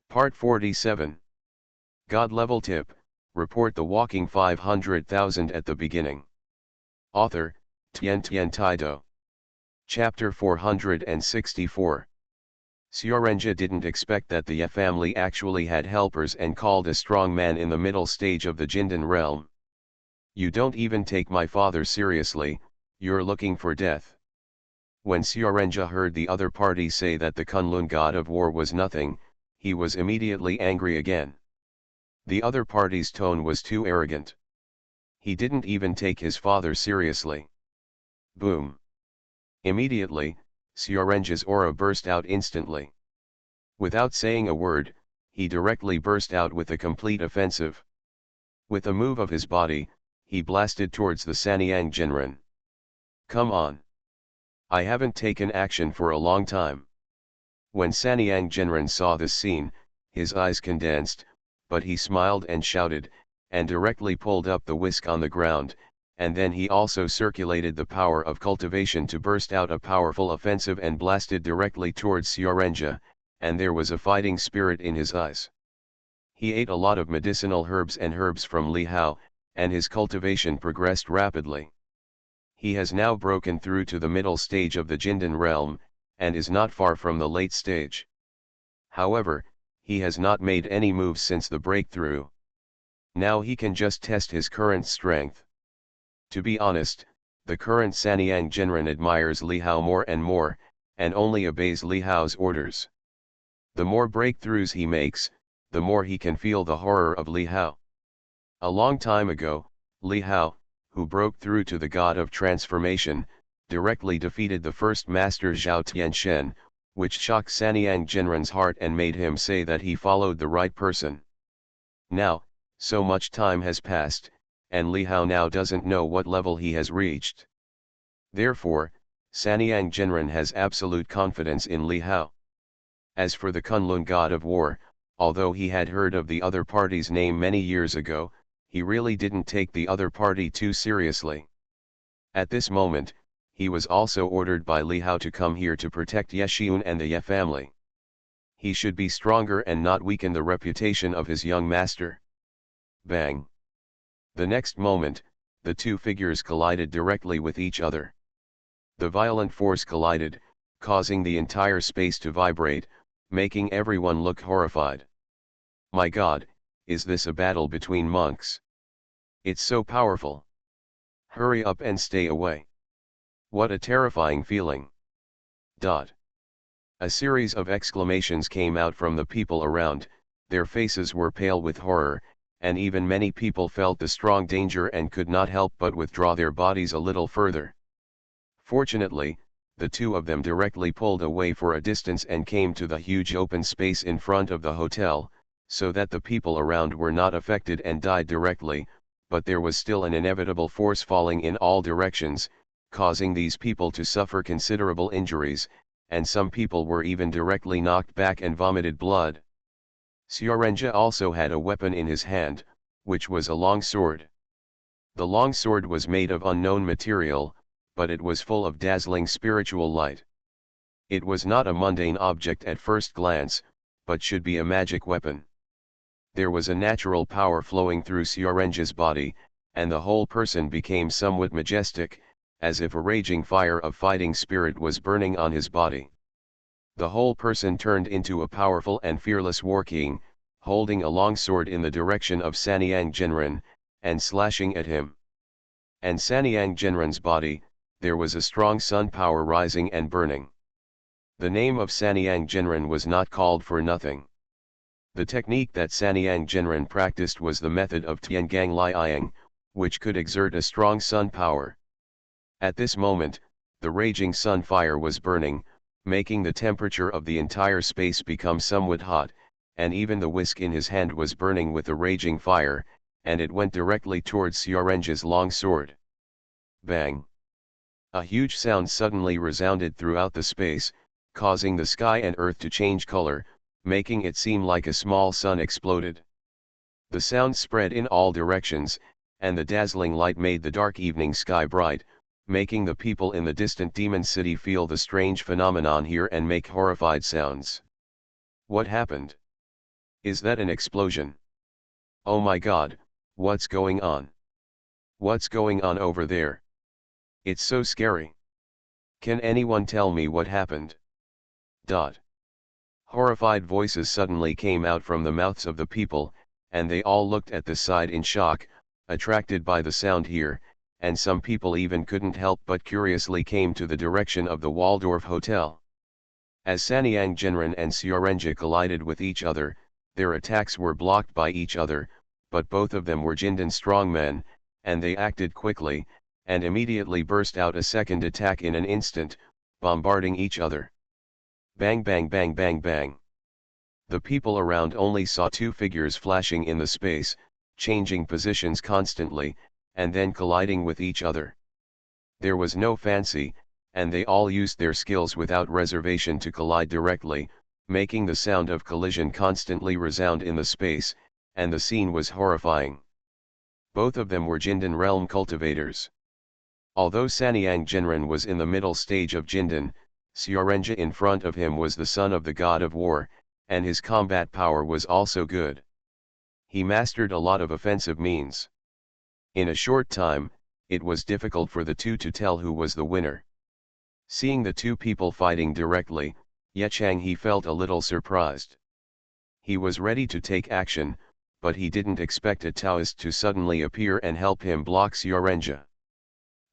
Part 47. God Level Tip, report the walking 500,000 at the beginning. Author, Tien Taido. Chapter 464. Siorenja didn't expect that the Ye family actually had helpers and called a strong man in the middle stage of the Jindan realm. You don't even take my father seriously, you're looking for death. When Siorenja heard the other party say that the Kunlun god of war was nothing, he was immediately angry again. The other party's tone was too arrogant. He didn't even take his father seriously. Boom. Immediately, Siorenja's aura burst out instantly. Without saying a word, he directly burst out with a complete offensive. With a move of his body, he blasted towards the Sanyang Jinren. Come on. I haven't taken action for a long time. When Sanyang Jinren saw this scene, his eyes condensed, but he smiled and shouted, and directly pulled up the whisk on the ground, and then he also circulated the power of cultivation to burst out a powerful offensive and blasted directly towards Siorenja, and there was a fighting spirit in his eyes. He ate a lot of medicinal herbs and herbs from Li Hao, and his cultivation progressed rapidly. He has now broken through to the middle stage of the Jindan realm, and is not far from the late stage. However, he has not made any moves since the breakthrough. Now he can just test his current strength. To be honest, the current Sanyang Jinren admires Li Hao more and more, and only obeys Li Hao's orders. The more breakthroughs he makes, the more he can feel the horror of Li Hao. A long time ago, Li Hao, who broke through to the god of transformation, directly defeated the first master Zhao Tianshen, which shocked Sanyang Jinren's heart and made him say that he followed the right person. Now, so much time has passed, and Li Hao now doesn't know what level he has reached. Therefore, Sanyang Jinren has absolute confidence in Li Hao. As for the Kunlun god of war, although he had heard of the other party's name many years ago, he really didn't take the other party too seriously. At this moment, he was also ordered by Li Hao to come here to protect Ye Xiun and the Ye family. He should be stronger and not weaken the reputation of his young master. Bang! The next moment, the two figures collided directly with each other. The violent force collided, causing the entire space to vibrate, making everyone look horrified. My God, is this a battle between monks? It's so powerful. Hurry up and stay away. What a terrifying feeling. A series of exclamations came out from the people around, their faces were pale with horror, and even many people felt the strong danger and could not help but withdraw their bodies a little further. Fortunately, the two of them directly pulled away for a distance and came to the huge open space in front of the hotel, so that the people around were not affected and died directly, but there was still an inevitable force falling in all directions, causing these people to suffer considerable injuries, and some people were even directly knocked back and vomited blood. Siorenja also had a weapon in his hand, which was a long sword. The long sword was made of unknown material, but it was full of dazzling spiritual light. It was not a mundane object at first glance, but should be a magic weapon. There was a natural power flowing through Siorenja's body, and the whole person became somewhat majestic, as if a raging fire of fighting spirit was burning on his body. The whole person turned into a powerful and fearless war king, holding a long sword in the direction of Sanyang Jinren, and slashing at him. And Sanyang Jinren's body, there was a strong sun power rising and burning. The name of Sanyang Jinren was not called for nothing. The technique that Sanyang Jinren practiced was the method of Tiangang Liang, which could exert a strong sun power. At this moment, the raging sun fire was burning, making the temperature of the entire space become somewhat hot, and even the whisk in his hand was burning with the raging fire, and it went directly towards Siorenja's long sword. Bang! A huge sound suddenly resounded throughout the space, causing the sky and earth to change color, making it seem like a small sun exploded. The sound spread in all directions, and the dazzling light made the dark evening sky bright, making the people in the distant demon city feel the strange phenomenon here and make horrified sounds. What happened? Is that an explosion? Oh my god, what's going on? What's going on over there? It's so scary. Can anyone tell me what happened? Dot. Horrified voices suddenly came out from the mouths of the people, and they all looked at the side in shock, attracted by the sound here, and some people even couldn't help but curiously came to the direction of the Waldorf Hotel. As Sanyang Jinran and Siorenja collided with each other, their attacks were blocked by each other, but both of them were Jindan strongmen, and they acted quickly, and immediately burst out a second attack in an instant, bombarding each other. Bang bang bang bang bang. The people around only saw two figures flashing in the space, changing positions constantly, and then colliding with each other. There was no fancy, and they all used their skills without reservation to collide directly, making the sound of collision constantly resound in the space, and the scene was horrifying. Both of them were Jindan realm cultivators. Although Sanyang Jinran was in the middle stage of Jindan, Siorenja in front of him was the son of the god of war, and his combat power was also good. He mastered a lot of offensive means. In a short time, it was difficult for the two to tell who was the winner. Seeing the two people fighting directly, Yechang he felt a little surprised. He was ready to take action, but he didn't expect a Taoist to suddenly appear and help him block Siorenja.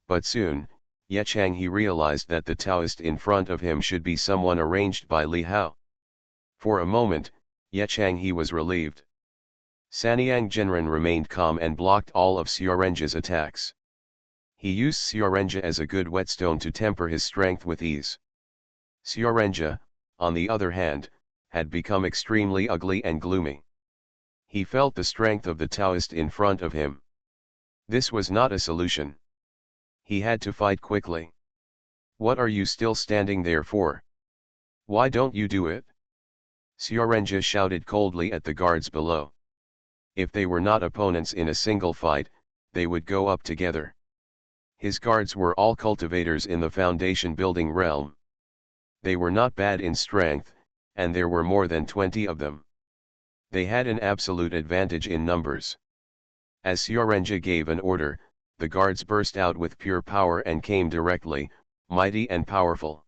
But soon, Yechang he realized that the Taoist in front of him should be someone arranged by Li Hao. For a moment, Yechang he was relieved. Sanyang Jinran remained calm and blocked all of Siorenja's attacks. He used Siorenja as a good whetstone to temper his strength with ease. Siorenja, on the other hand, had become extremely ugly and gloomy. He felt the strength of the Taoist in front of him. This was not a solution. He had to fight quickly. What are you still standing there for? Why don't you do it? Siorenja shouted coldly at the guards below. If they were not opponents in a single fight, they would go up together. His guards were all cultivators in the foundation building realm. They were not bad in strength, and there were more than 20 of them. They had an absolute advantage in numbers. As Siorenja gave an order, the guards burst out with pure power and came directly, mighty and powerful.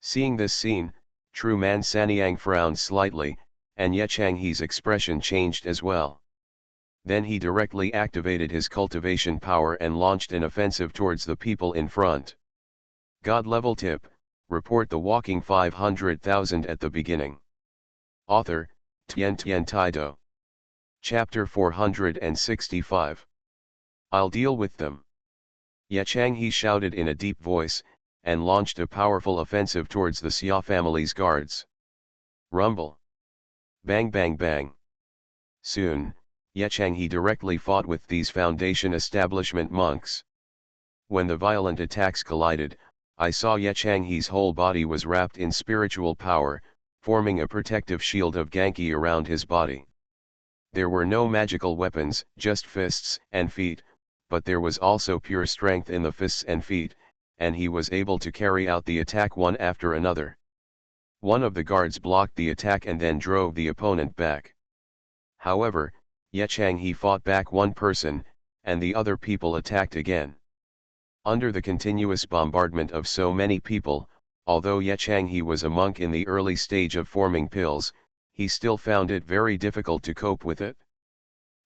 Seeing this scene, True Man Sanyang frowned slightly, and Yechang He's expression changed as well. Then he directly activated his cultivation power and launched an offensive towards the people in front. God level tip, report the walking 500,000 at the beginning. Author, Tian Tian Taido. Chapter 465. I'll deal with them. Yechang he shouted in a deep voice, and launched a powerful offensive towards the Xia family's guards. Rumble. Bang bang bang. Soon, Yechang he directly fought with these foundation establishment monks. When the violent attacks collided, I saw Yechang he's whole body was wrapped in spiritual power, forming a protective shield of Genki around his body. There were no magical weapons, just fists and feet, but there was also pure strength in the fists and feet, and he was able to carry out the attack one after another. One of the guards blocked the attack and then drove the opponent back. However, Yechang he fought back one person, and the other people attacked again. Under the continuous bombardment of so many people, although Yechang he was a monk in the early stage of forming pills, he still found it very difficult to cope with it.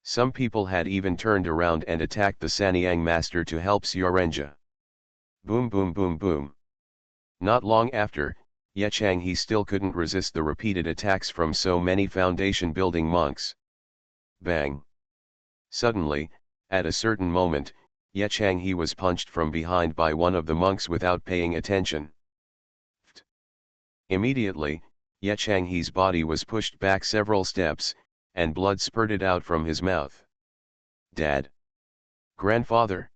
Some people had even turned around and attacked the Sanyang master to help Siorenja. Boom boom boom boom. Not long after, Yechang he still couldn't resist the repeated attacks from so many foundation building monks. Bang. Suddenly, at a certain moment, Yechang he was punched from behind by one of the monks without paying attention. Immediately, Yechang he's body was pushed back several steps, and blood spurted out from his mouth. Dad. Grandfather.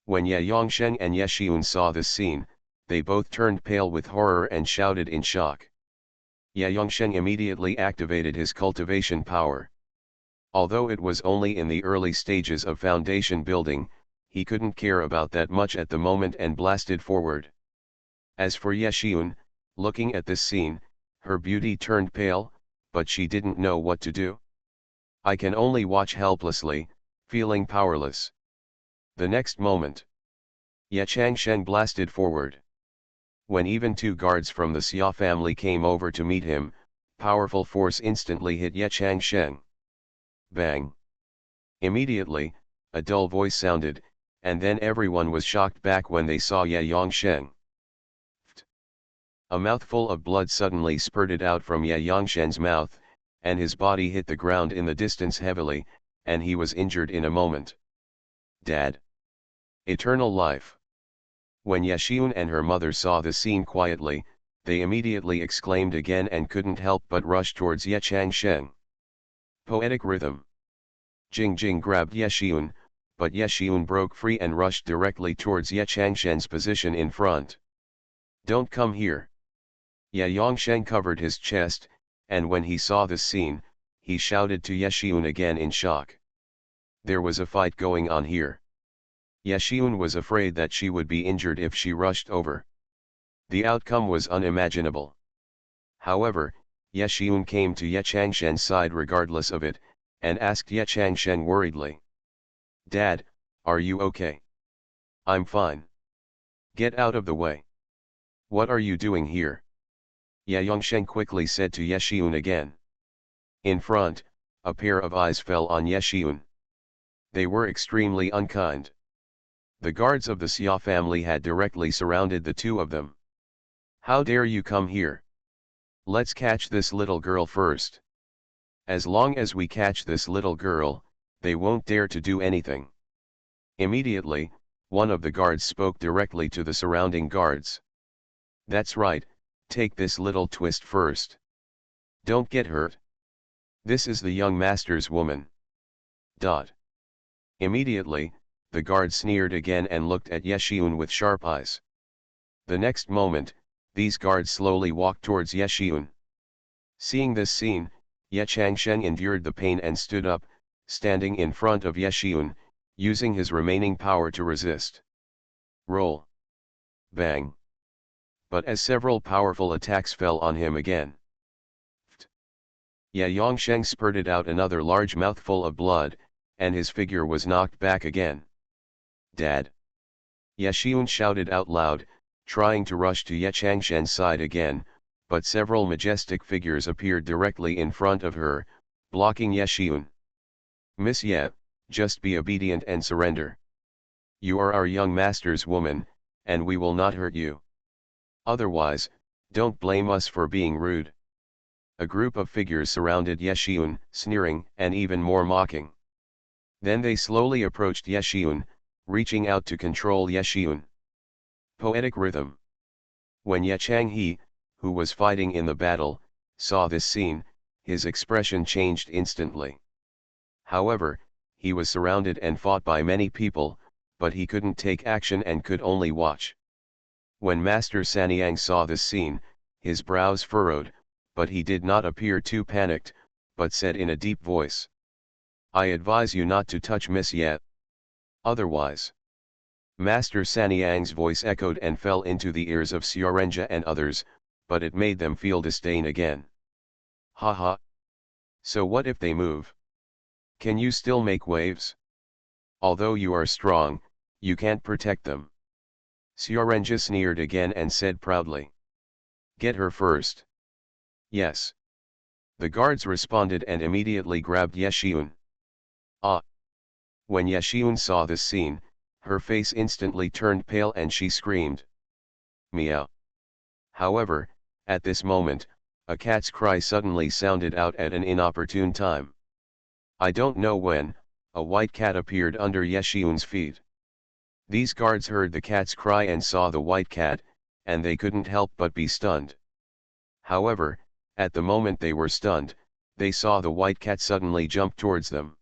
When Ye Yongsheng and Ye Xiun saw this scene, they both turned pale with horror and shouted in shock. Ye Yongsheng immediately activated his cultivation power. Although it was only in the early stages of foundation building, he couldn't care about that much at the moment and blasted forward. As for Ye Xiun, looking at this scene, her beauty turned pale, but she didn't know what to do. I can only watch helplessly, feeling powerless. The next moment, Ye Changsheng blasted forward. When even two guards from the Xia family came over to meet him, powerful force instantly hit Ye Changsheng. Bang! Immediately, a dull voice sounded, and then everyone was shocked back when they saw Ye Yongsheng. A mouthful of blood suddenly spurted out from Ye Yongsheng's mouth, and his body hit the ground in the distance heavily, and he was injured in a moment. Dad! Eternal life! When Ye Xiun and her mother saw the scene quietly, they immediately exclaimed again and couldn't help but rush towards Ye Changsheng. Poetic rhythm. Jing Jing grabbed Ye Xiun, but Ye Xiun broke free and rushed directly towards Ye Changsheng's position in front. Don't come here! Ye Yongsheng covered his chest, and when he saw this scene, he shouted to Ye Xiun again in shock. There was a fight going on here. Ye Xiun was afraid that she would be injured if she rushed over. The outcome was unimaginable. However, Ye Xiun came to Ye Changsheng's side regardless of it, and asked Ye Changsheng worriedly. Dad, are you okay? I'm fine. Get out of the way. What are you doing here? Ye Yongsheng quickly said to Ye Xiun again. In front, a pair of eyes fell on Ye Xiun. They were extremely unkind. The guards of the Xia family had directly surrounded the two of them. How dare you come here? Let's catch this little girl first. As long as we catch this little girl, they won't dare to do anything. Immediately, one of the guards spoke directly to the surrounding guards. That's right, take this little twist first. Don't get hurt. This is the young master's woman. Immediately, the guard sneered again and looked at Ye Xiun with sharp eyes. The next moment, these guards slowly walked towards Ye Xiun. Seeing this scene, Ye Changsheng endured the pain and stood up, standing in front of Ye Xiun, using his remaining power to resist. Roll. Bang. But as several powerful attacks fell on him again, Ye Yongsheng spurted out another large mouthful of blood, and his figure was knocked back again. Dad! Ye Xiun shouted out loud, trying to rush to Ye Changsheng's side again, but several majestic figures appeared directly in front of her, blocking Ye Xiun. Miss Ye, just be obedient and surrender. You are our young master's woman, and we will not hurt you. Otherwise, don't blame us for being rude. A group of figures surrounded Ye Xiun, sneering and even more mocking. Then they slowly approached Ye Xiun, reaching out to control Ye Xiun. Poetic rhythm. When Ye Changhe, who was fighting in the battle, saw this scene, his expression changed instantly. However, he was surrounded and fought by many people, but he couldn't take action and could only watch. When Master Sanyang saw this scene, his brows furrowed, but he did not appear too panicked, but said in a deep voice. I advise you not to touch Miss Ye. Otherwise. Master Sanyang's voice echoed and fell into the ears of Siorenja and others, but it made them feel disdain again. Ha ha. So what if they move? Can you still make waves? Although you are strong, you can't protect them. Siorenja sneered again and said proudly. Get her first. Yes. The guards responded and immediately grabbed Ye Xiun. Ah! When Ye Xiun saw this scene, her face instantly turned pale and she screamed. Meow. However, at this moment, a cat's cry suddenly sounded out at an inopportune time. I don't know when, a white cat appeared under Ye Xiun's feet. These guards heard the cat's cry and saw the white cat, and they couldn't help but be stunned. However, at the moment they were stunned, they saw the white cat suddenly jump towards them.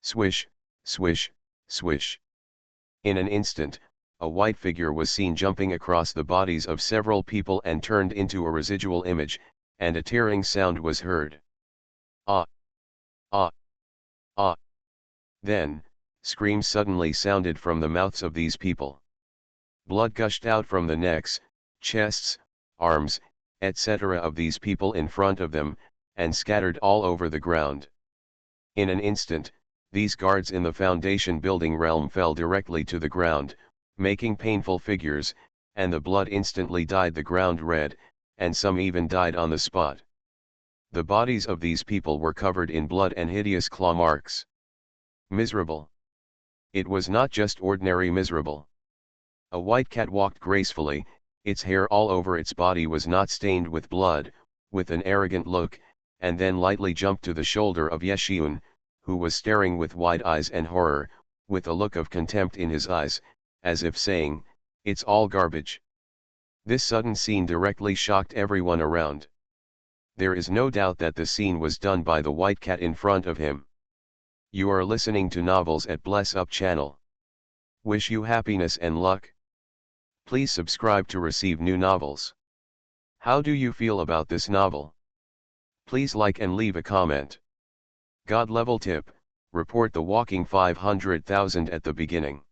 Swish, swish, swish. In an instant, a white figure was seen jumping across the bodies of several people and turned into a residual image, and a tearing sound was heard. Ah! Ah! Ah! Then, screams suddenly sounded from the mouths of these people. Blood gushed out from the necks, chests, arms, etc. of these people in front of them, and scattered all over the ground. In an instant, these guards in the foundation building realm fell directly to the ground, making painful figures, and the blood instantly dyed the ground red, and some even died on the spot. The bodies of these people were covered in blood and hideous claw marks. Miserable. It was not just ordinary miserable. A white cat walked gracefully, its hair all over its body was not stained with blood, with an arrogant look, and then lightly jumped to the shoulder of Yeshun, who was staring with wide eyes and horror, with a look of contempt in his eyes, as if saying, "It's all garbage." This sudden scene directly shocked everyone around. There is no doubt that the scene was done by the white cat in front of him. You are listening to Novels at Bless Up channel. Wish you happiness and luck. Please subscribe to receive new novels. How do you feel about this novel? Please like and leave a comment. God level tip, report the walking 500,000 at the beginning.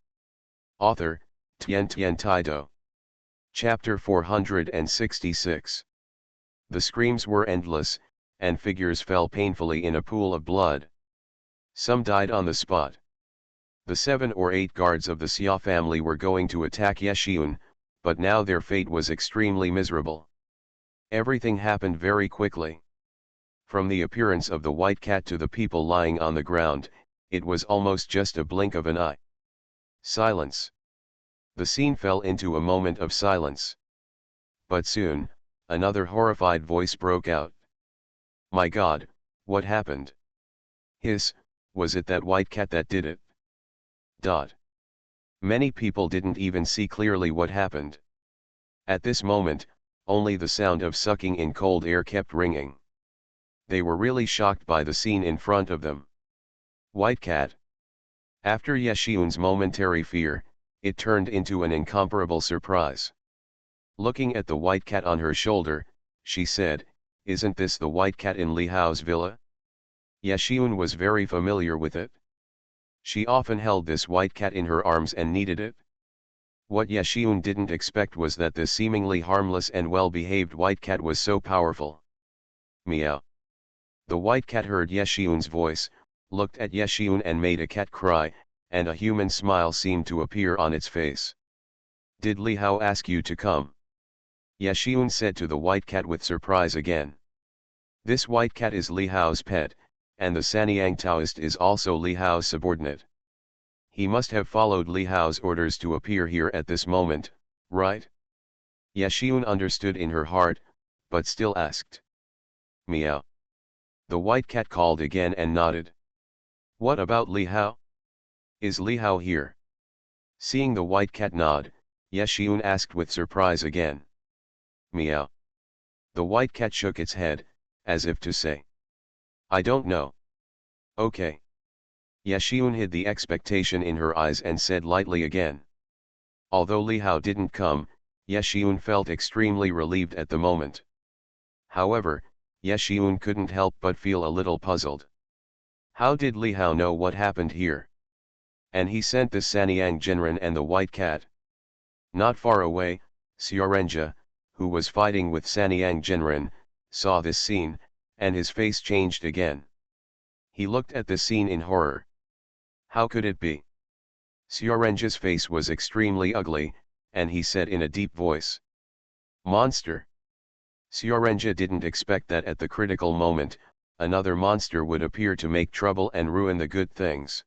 Author, Tien Taido. Chapter 466. The screams were endless, and figures fell painfully in a pool of blood. Some died on the spot. The 7 or 8 guards of the Xia family were going to attack Yeshun, but now their fate was extremely miserable. Everything happened very quickly. From the appearance of the white cat to the people lying on the ground, it was almost just a blink of an eye. Silence. The scene fell into a moment of silence. But soon, another horrified voice broke out. "My God, what happened? Was it that white cat that did it?" Many people didn't even see clearly what happened. At this moment, only the sound of sucking in cold air kept ringing. They were really shocked by the scene in front of them. White cat. After Yeshun's momentary fear, it turned into an incomparable surprise. Looking at the white cat on her shoulder, she said, "Isn't this the white cat in Li Hao's villa?" Yeshun was very familiar with it. She often held this white cat in her arms and kneaded it. What Yeshun didn't expect was that this seemingly harmless and well-behaved white cat was so powerful. Meow. The white cat heard Yeshun's voice, looked at Yeshun and made a cat cry, and a human smile seemed to appear on its face. "Did Li Hao ask you to come?" Yeshun said to the white cat with surprise again. This white cat is Li Hao's pet, and the Sanyang Taoist is also Li Hao's subordinate. He must have followed Li Hao's orders to appear here at this moment, right? Yeshun understood in her heart, but still asked. Meow. The white cat called again and nodded. "What about Li Hao? Is Li Hao here?" Seeing the white cat nod, Yeshun asked with surprise again. Meow. The white cat shook its head, as if to say, "I don't know." "Okay." Yeshun hid the expectation in her eyes and said lightly again. Although Li Hao didn't come, Yeshun felt extremely relieved at the moment. However, Yeshun couldn't help but feel a little puzzled. How did Li Hao know what happened here? And he sent the Sanyang Jinren and the white cat. Not far away, Xiaorenja, who was fighting with Sanyang Jinren, saw this scene, and his face changed again. He looked at the scene in horror. How could it be? Xiaorenja's face was extremely ugly, and he said in a deep voice, "Monster." Xiaorenja didn't expect that at the critical moment, another monster would appear to make trouble and ruin the good things.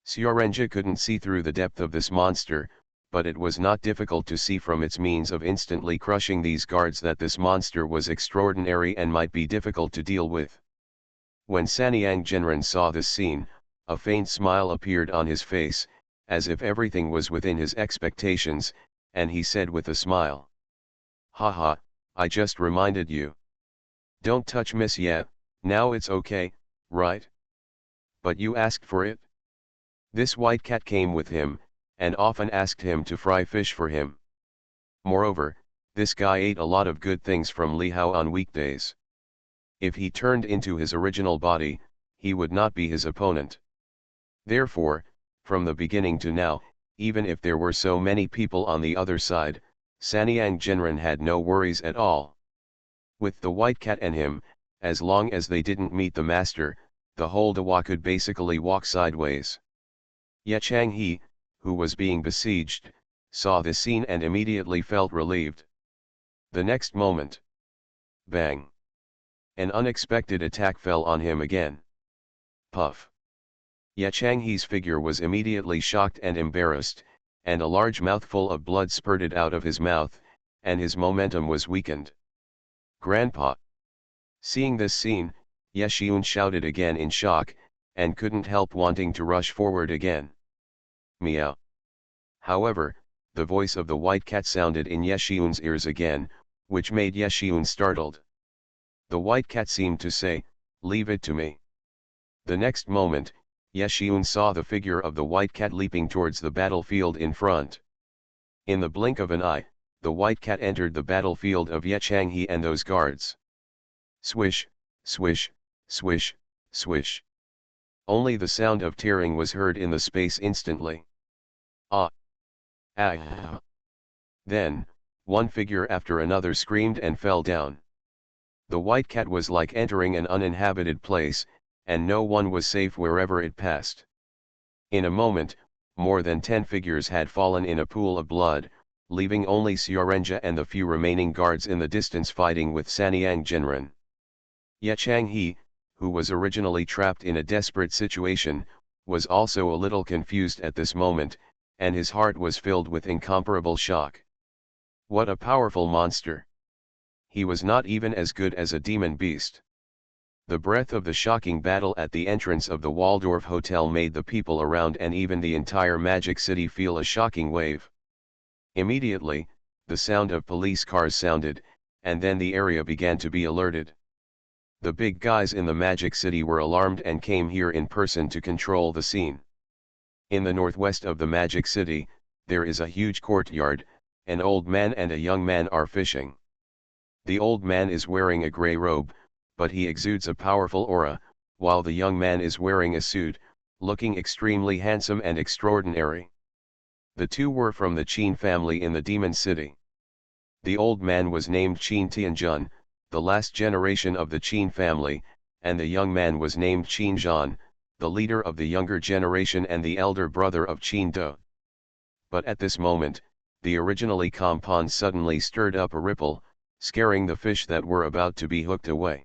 Xiaorenja couldn't see through the depth of this monster, but it was not difficult to see from its means of instantly crushing these guards that this monster was extraordinary and might be difficult to deal with. When Sanyang Jinren saw this scene, a faint smile appeared on his face, as if everything was within his expectations, and he said with a smile, "Haha, I just reminded you. Don't touch Miss yet, now it's okay, right? But you asked for it?" This white cat came with him, and often asked him to fry fish for him. Moreover, this guy ate a lot of good things from Li Hao on weekdays. If he turned into his original body, he would not be his opponent. Therefore, from the beginning to now, even if there were so many people on the other side, Sanyang Jinren had no worries at all. With the white cat and him, As long as they didn't meet the master, the whole Dawa could basically walk sideways. Ye Changhe, who was being besieged, saw this scene and immediately felt relieved. The next moment, bang! An unexpected attack fell on him again. Puff! Ye Changhe's figure was immediately shocked and embarrassed, and a large mouthful of blood spurted out of his mouth, and his momentum was weakened. Grandpa! Seeing this scene, Ye Xiun shouted again in shock, and couldn't help wanting to rush forward again. Meow! However, the voice of the white cat sounded in Ye Xiun's ears again, which made Ye Xiun startled. The white cat seemed to say, "Leave it to me." The next moment, Ye Xiun saw the figure of the white cat leaping towards the battlefield in front. In the blink of an eye, the white cat entered the battlefield of Ye Changhe and those guards. Swish, swish, swish, swish. Only the sound of tearing was heard in the space instantly. Ah! Ah! Then, one figure after another screamed and fell down. The white cat was like entering an uninhabited place, and no one was safe wherever it passed. In a moment, more than 10 figures had fallen in a pool of blood, leaving only Xiaorenja and the few remaining guards in the distance fighting with Sanyang Jinren. Ye Changhe, who was originally trapped in a desperate situation, was also a little confused at this moment, and his heart was filled with incomparable shock. What a powerful monster! He was not even as good as a demon beast. The breath of the shocking battle at the entrance of the Waldorf Hotel made the people around and even the entire Magic City feel a shocking wave. Immediately, the sound of police cars sounded, and then the area began to be alerted. The big guys in the Magic City were alarmed and came here in person to control the scene. In the northwest of the Magic City, there is a huge courtyard. An old man and a young man are fishing. The old man is wearing a gray robe, but he exudes a powerful aura, while the young man is wearing a suit, looking extremely handsome and extraordinary. The two were from the Qin family in the Demon City. The old man was named Qin Tianjun, the last generation of the Qin family, and the young man was named Qin Zhan, the leader of the younger generation and the elder brother of Qin De. But at this moment, the originally calm pond suddenly stirred up a ripple, scaring the fish that were about to be hooked away.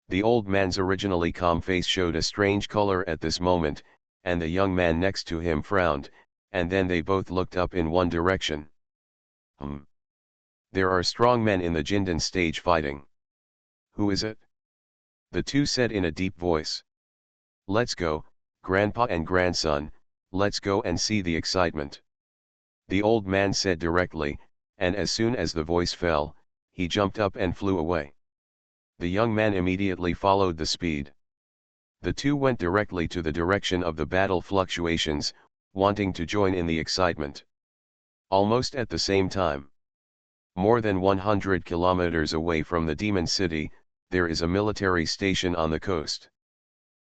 The old man's originally calm face showed a strange color at this moment, and the young man next to him frowned, and then they both looked up in one direction. There are strong men in the Jindan stage fighting. Who is it? The two said in a deep voice. Let's go, grandpa and grandson, let's go and see the excitement. The old man said directly, and as soon as the voice fell, he jumped up and flew away. The young man immediately followed the speed. The two went directly to the direction of the battle fluctuations, wanting to join in the excitement. Almost at the same time, more than 100 kilometers away from the Demon City, there is a military station on the coast.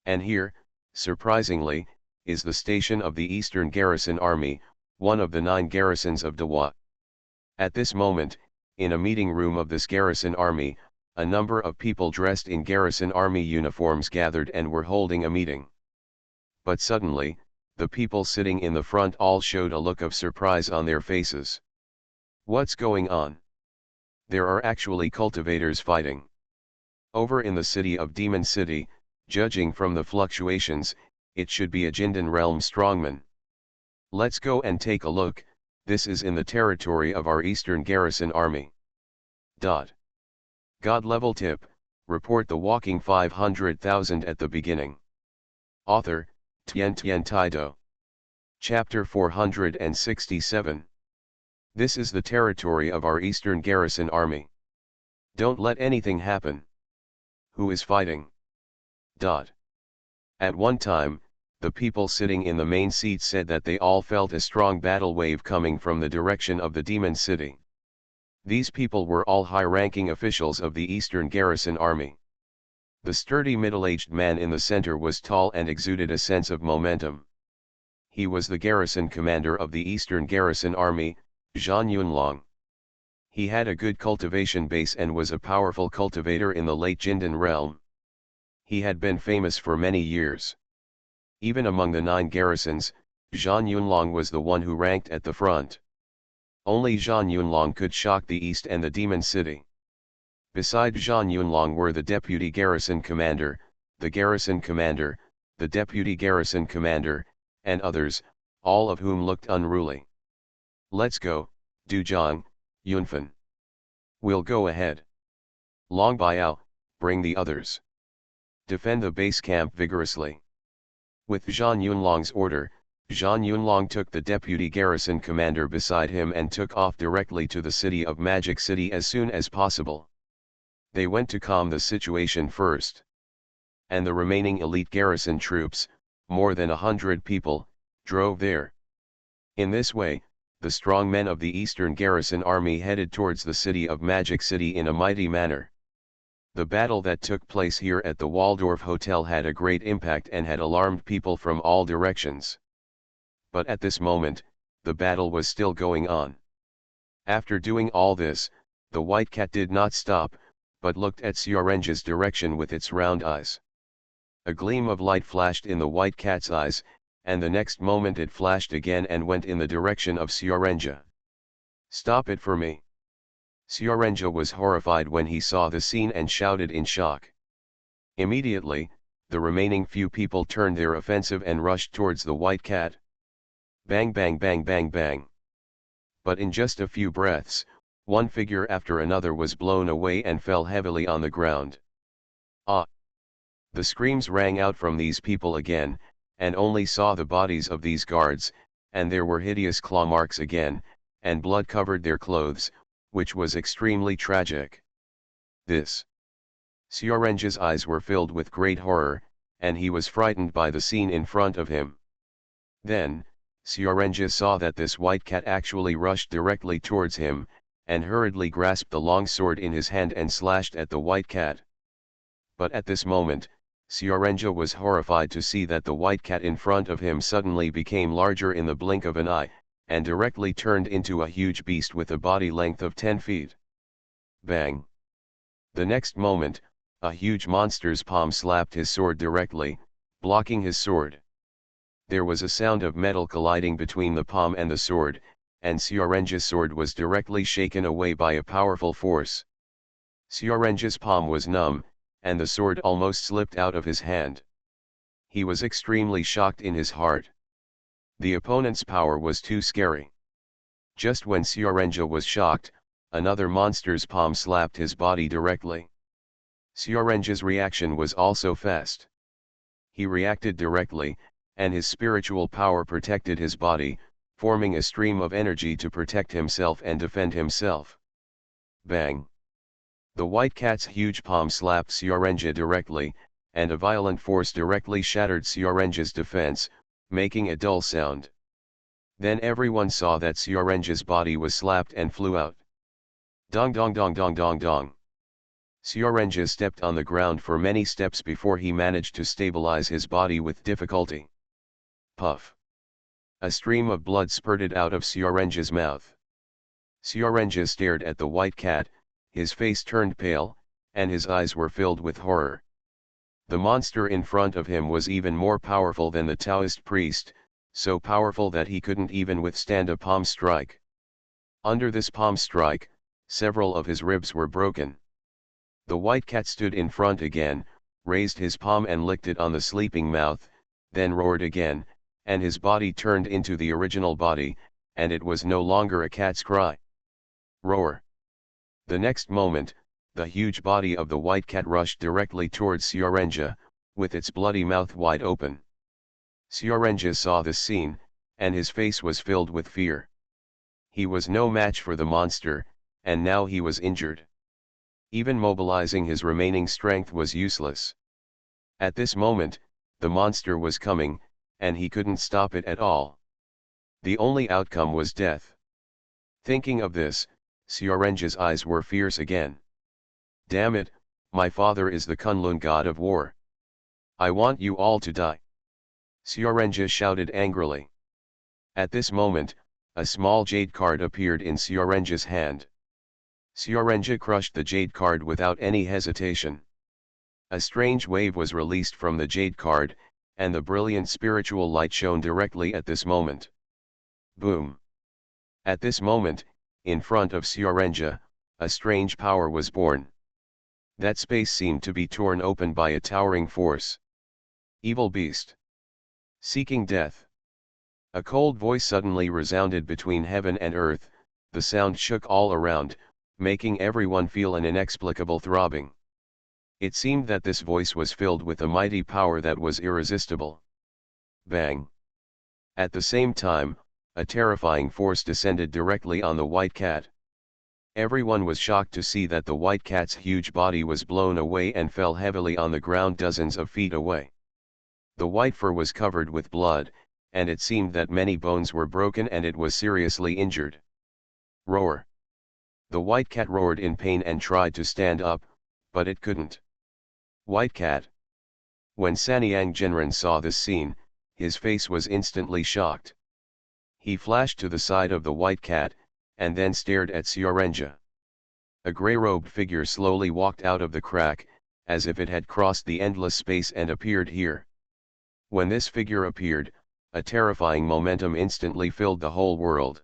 And here, surprisingly, is the station of the Eastern Garrison Army, one of the 9 garrisons of Dawa. At this moment, in a meeting room of this garrison army, a number of people dressed in garrison army uniforms gathered and were holding a meeting. But suddenly, the people sitting in the front all showed a look of surprise on their faces. What's going on? There are actually cultivators fighting. Over in the city of Demon City, judging from the fluctuations, it should be a Jindan realm strongman. Let's go and take a look. This is in the territory of our Eastern Garrison Army. God level tip, report the walking 500,000 at the beginning. Author, Tian Taido. Chapter 467. This is the territory of our Eastern Garrison Army. Don't let anything happen. Who is fighting? At one time, the people sitting in the main seat said that they all felt a strong battle wave coming from the direction of the Demon City. These people were all high-ranking officials of the Eastern Garrison Army. The sturdy middle-aged man in the center was tall and exuded a sense of momentum. He was the garrison commander of the Eastern Garrison Army, Zhan Yunlong. He had a good cultivation base and was a powerful cultivator in the late Jindan realm. He had been famous for many years. Even among the 9 garrisons, Zhang Yunlong was the one who ranked at the front. Only Zhang Yunlong could shock the East and the Demon City. Beside Zhang Yunlong were the deputy garrison commander, the garrison commander, the deputy garrison commander, and others, all of whom looked unruly. "Let's go, Du Zhang, Yunfan. We'll go ahead. Long Biao, bring the others. Defend the base camp vigorously." With Zhang Yunlong's order, Zhang Yunlong took the deputy garrison commander beside him and took off directly to the city of Magic City as soon as possible. They went to calm the situation first. And the remaining elite garrison troops, more than 100 people, drove there. In this way, the strong men of the Eastern Garrison Army headed towards the city of Magic City in a mighty manner. The battle that took place here at the Waldorf Hotel had a great impact and had alarmed people from all directions. But at this moment, the battle was still going on. After doing all this, the white cat did not stop, but looked at Xiaorenja's direction with its round eyes. A gleam of light flashed in the white cat's eyes, and the next moment it flashed again and went in the direction of Xiaorenja. "Stop it for me." Xiaorenja was horrified when he saw the scene and shouted in shock. Immediately, the remaining few people turned their offensive and rushed towards the white cat. Bang bang bang bang bang. But in just a few breaths, one figure after another was blown away and fell heavily on the ground. "Ah!" The screams rang out from these people again, and only saw the bodies of these guards, and there were hideous claw marks again, and blood covered their clothes, which was extremely tragic. This. Xiaorenja's eyes were filled with great horror, and he was frightened by the scene in front of him. Then, Xiaorenja saw that this white cat actually rushed directly towards him, and hurriedly grasped the long sword in his hand and slashed at the white cat. But at this moment, Xiaorenja was horrified to see that the white cat in front of him suddenly became larger in the blink of an eye, and directly turned into a huge beast with a body length of 10 feet. Bang! The next moment, a huge monster's palm slapped his sword directly, blocking his sword. There was a sound of metal colliding between the palm and the sword, and Xiaorenja's sword was directly shaken away by a powerful force. Xiaorenja's palm was numb, and the sword almost slipped out of his hand. He was extremely shocked in his heart. The opponent's power was too scary. Just when Xiaorenja was shocked, another monster's palm slapped his body directly. Xiaorenja's reaction was also fast. He reacted directly, and his spiritual power protected his body, forming a stream of energy to protect himself and defend himself. Bang! The white cat's huge palm slapped Xiaorenja directly, and a violent force directly shattered Xiaorenja's defense, making a dull sound. Then everyone saw that Xiaorenja's body was slapped and flew out. Dong dong dong dong dong dong. Xiaorenja stepped on the ground for many steps before he managed to stabilize his body with difficulty. Puff! A stream of blood spurted out of Xiaorenja's mouth. Xiaorenja stared at the white cat, his face turned pale, and his eyes were filled with horror. The monster in front of him was even more powerful than the Taoist priest, so powerful that he couldn't even withstand a palm strike. Under this palm strike, several of his ribs were broken. The white cat stood in front again, raised his palm and licked it on the sleeping mouth, then roared again, and his body turned into the original body, and it was no longer a cat's cry. Roar! The next moment, the huge body of the white cat rushed directly towards Xiaorenja, with its bloody mouth wide open. Xiaorenja saw this scene, and his face was filled with fear. He was no match for the monster, and now he was injured. Even mobilizing his remaining strength was useless. At this moment, the monster was coming, and he couldn't stop it at all. The only outcome was death. Thinking of this, Xiaorenja's eyes were fierce again. Damn it, my father is the Kunlun god of war. I want you all to die. Xiaorenja shouted angrily. At this moment, a small jade card appeared in Xiaorenja's hand. Siorenja crushed the jade card without any hesitation. A strange wave was released from the jade card, and the brilliant spiritual light shone directly at this moment. Boom! At this moment, in front of Siorenja, a strange power was born. That space seemed to be torn open by a towering force. Evil beast. Seeking death. A cold voice suddenly resounded between heaven and earth, the sound shook all around, making everyone feel an inexplicable throbbing. It seemed that this voice was filled with a mighty power that was irresistible. Bang! At the same time, a terrifying force descended directly on the white cat. Everyone was shocked to see that the white cat's huge body was blown away and fell heavily on the ground dozens of feet away. The white fur was covered with blood, and it seemed that many bones were broken and it was seriously injured. Roar! The white cat roared in pain and tried to stand up, but it couldn't. White cat. When Sanyang Genren saw this scene, his face was instantly shocked. He flashed to the side of the white cat, and then stared at Siorenja. A grey-robed figure slowly walked out of the crack, as if it had crossed the endless space and appeared here. When this figure appeared, a terrifying momentum instantly filled the whole world.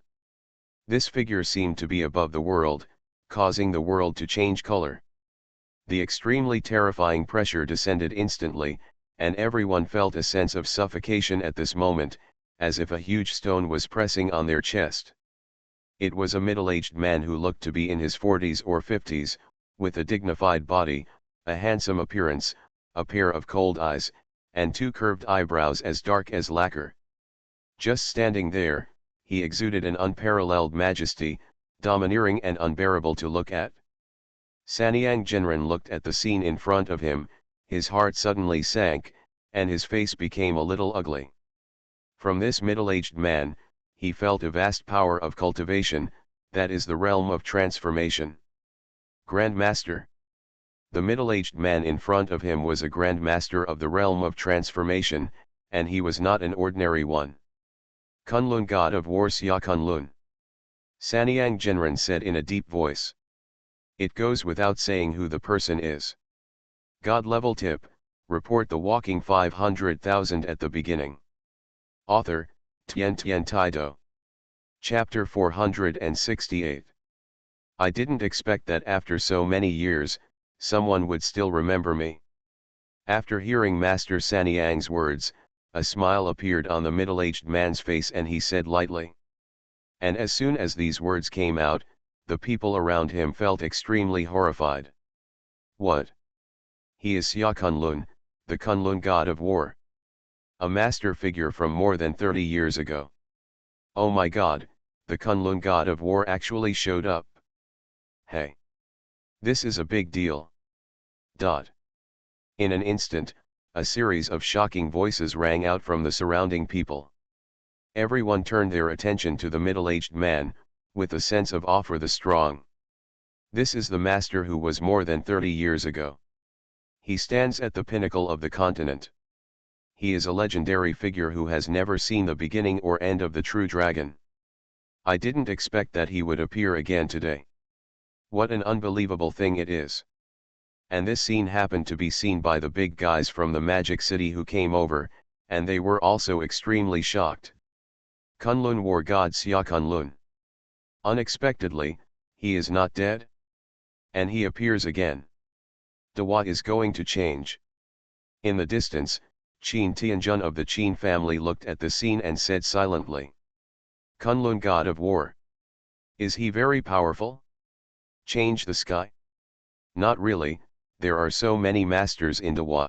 This figure seemed to be above the world, causing the world to change color. The extremely terrifying pressure descended instantly, and everyone felt a sense of suffocation at this moment, as if a huge stone was pressing on their chest. It was a middle-aged man who looked to be in his 40s or 50s, with a dignified body, a handsome appearance, a pair of cold eyes, and two curved eyebrows as dark as lacquer. Just standing there, he exuded an unparalleled majesty, domineering and unbearable to look at. Sanyang Genren looked at the scene in front of him, his heart suddenly sank, and his face became a little ugly. From this middle-aged man, he felt a vast power of cultivation, that is the realm of transformation. Grand Master. The middle-aged man in front of him was a Grand Master of the realm of transformation, and he was not an ordinary one. Kunlun, God of War, Xia Kunlun. Sanyang Genren said in a deep voice. It goes without saying who the person is. God level tip, report the walking 500,000 at the beginning. Author, Tian Taido. Chapter 468. I didn't expect that after so many years, someone would still remember me. After hearing Master Sanyang's words, a smile appeared on the middle-aged man's face and he said lightly. And as soon as these words came out, the people around him felt extremely horrified. What? He is Xia Kunlun, the Kunlun God of War. A master figure from more than 30 years ago. Oh my God, the Kunlun God of War actually showed up. Hey! This is a big deal. In an instant, a series of shocking voices rang out from the surrounding people. Everyone turned their attention to the middle-aged man, with a sense of awe for the strong. This is the master who was more than 30 years ago. He stands at the pinnacle of the continent. He is a legendary figure who has never seen the beginning or end of the true dragon. I didn't expect that he would appear again today. What an unbelievable thing it is. And this scene happened to be seen by the big guys from the Magic City who came over, and they were also extremely shocked. Kunlun War God Xia Kunlun. Unexpectedly, he is not dead? And he appears again. What is going to change? In the distance, Qin Tianjun of the Qin family looked at the scene and said silently. Kunlun God of War. Is he very powerful? Change the sky? Not really, there are so many masters in Dewa.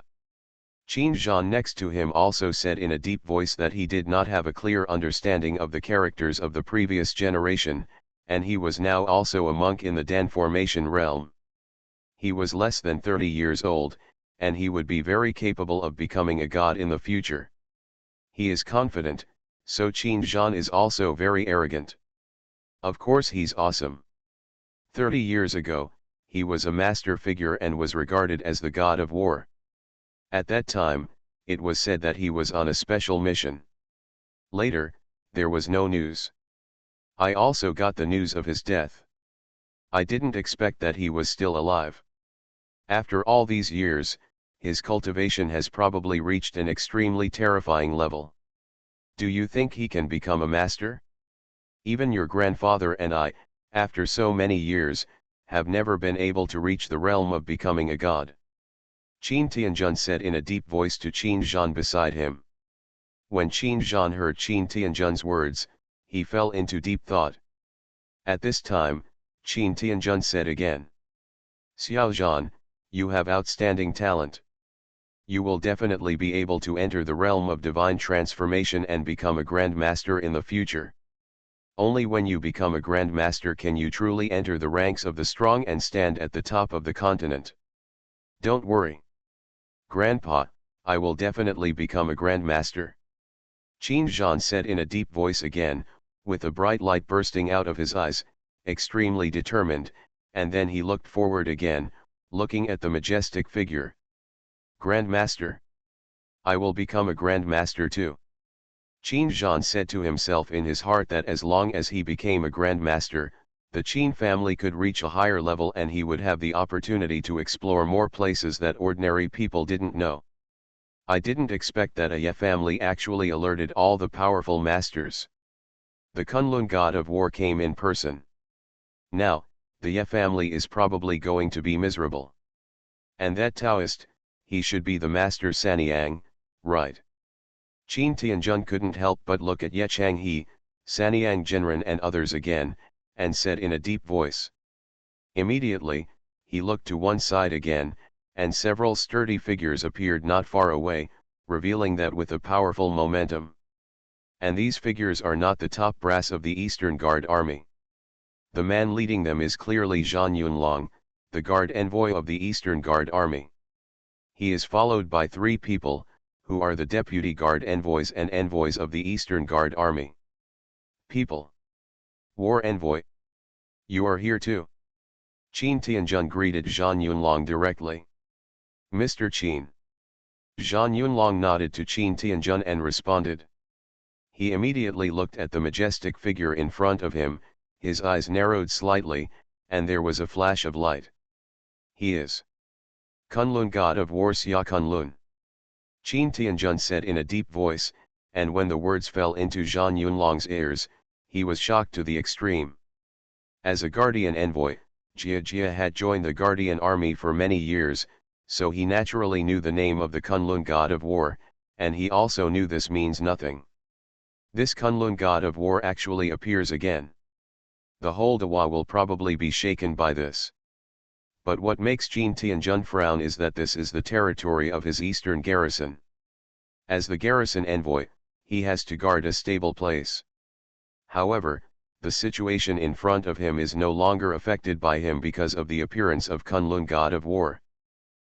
Qin Zhan next to him also said in a deep voice that he did not have a clear understanding of the characters of the previous generation, and he was now also a monk in the Dan formation realm. He was less than 30 years old, and he would be very capable of becoming a god in the future. He is confident, so Qin Zhan is also very arrogant. Of course he's awesome. 30 years ago, he was a master figure and was regarded as the god of war. At that time, it was said that he was on a special mission. Later, there was no news. I also got the news of his death. I didn't expect that he was still alive. After all these years, his cultivation has probably reached an extremely terrifying level. Do you think he can become a master? Even your grandfather and I, after so many years, have never been able to reach the realm of becoming a god. Qin Tianjun said in a deep voice to Qin Zhan beside him. When Qin Zhan heard Qin Tianjun's words, he fell into deep thought. At this time, Qin Tianjun said again. Xiao Zhan, you have outstanding talent. You will definitely be able to enter the realm of divine transformation and become a grand master in the future. Only when you become a grand master can you truly enter the ranks of the strong and stand at the top of the continent. Don't worry. Grandpa, I will definitely become a grand master. Qin Zhan said in a deep voice again, with a bright light bursting out of his eyes, extremely determined, and then he looked forward again, looking at the majestic figure. Grand Master. I will become a Grand Master too. Qin Zhan said to himself in his heart that as long as he became a Grand Master, the Qin family could reach a higher level and he would have the opportunity to explore more places that ordinary people didn't know. I didn't expect that a Ye family actually alerted all the powerful masters. The Kunlun god of war came in person. Now, the Ye family is probably going to be miserable. And that Taoist, he should be the Master Sanyang, right? Qin Tianjun couldn't help but look at Ye Changhe, Sanyang Jinren and others again, and said in a deep voice. Immediately, he looked to one side again, and several sturdy figures appeared not far away, revealing that with a powerful momentum. And these figures are not the top brass of the Eastern Guard army. The man leading them is clearly Zhan Yunlong, the guard envoy of the Eastern Guard army. He is followed by 3 people, who are the deputy guard envoys and envoys of the Eastern Guard army. People. War envoy. You are here too. Qin Tianjun greeted Zhan Yunlong directly. Mr. Qin. Zhan Yunlong nodded to Qin Tianjun and responded. He immediately looked at the majestic figure in front of him, his eyes narrowed slightly, and there was a flash of light. He is Kunlun god of war Xia Kunlun. Qin Tianjun said in a deep voice, and when the words fell into Zhan Yunlong's ears, he was shocked to the extreme. As a guardian envoy, Jia had joined the guardian army for many years, so he naturally knew the name of the Kunlun god of war, and he also knew this means nothing. This Kunlun god of war actually appears again. The whole Dawa will probably be shaken by this. But what makes Qin Tianjun frown is that this is the territory of his eastern garrison. As the garrison envoy, he has to guard a stable place. However, the situation in front of him is no longer affected by him because of the appearance of Kunlun god of war.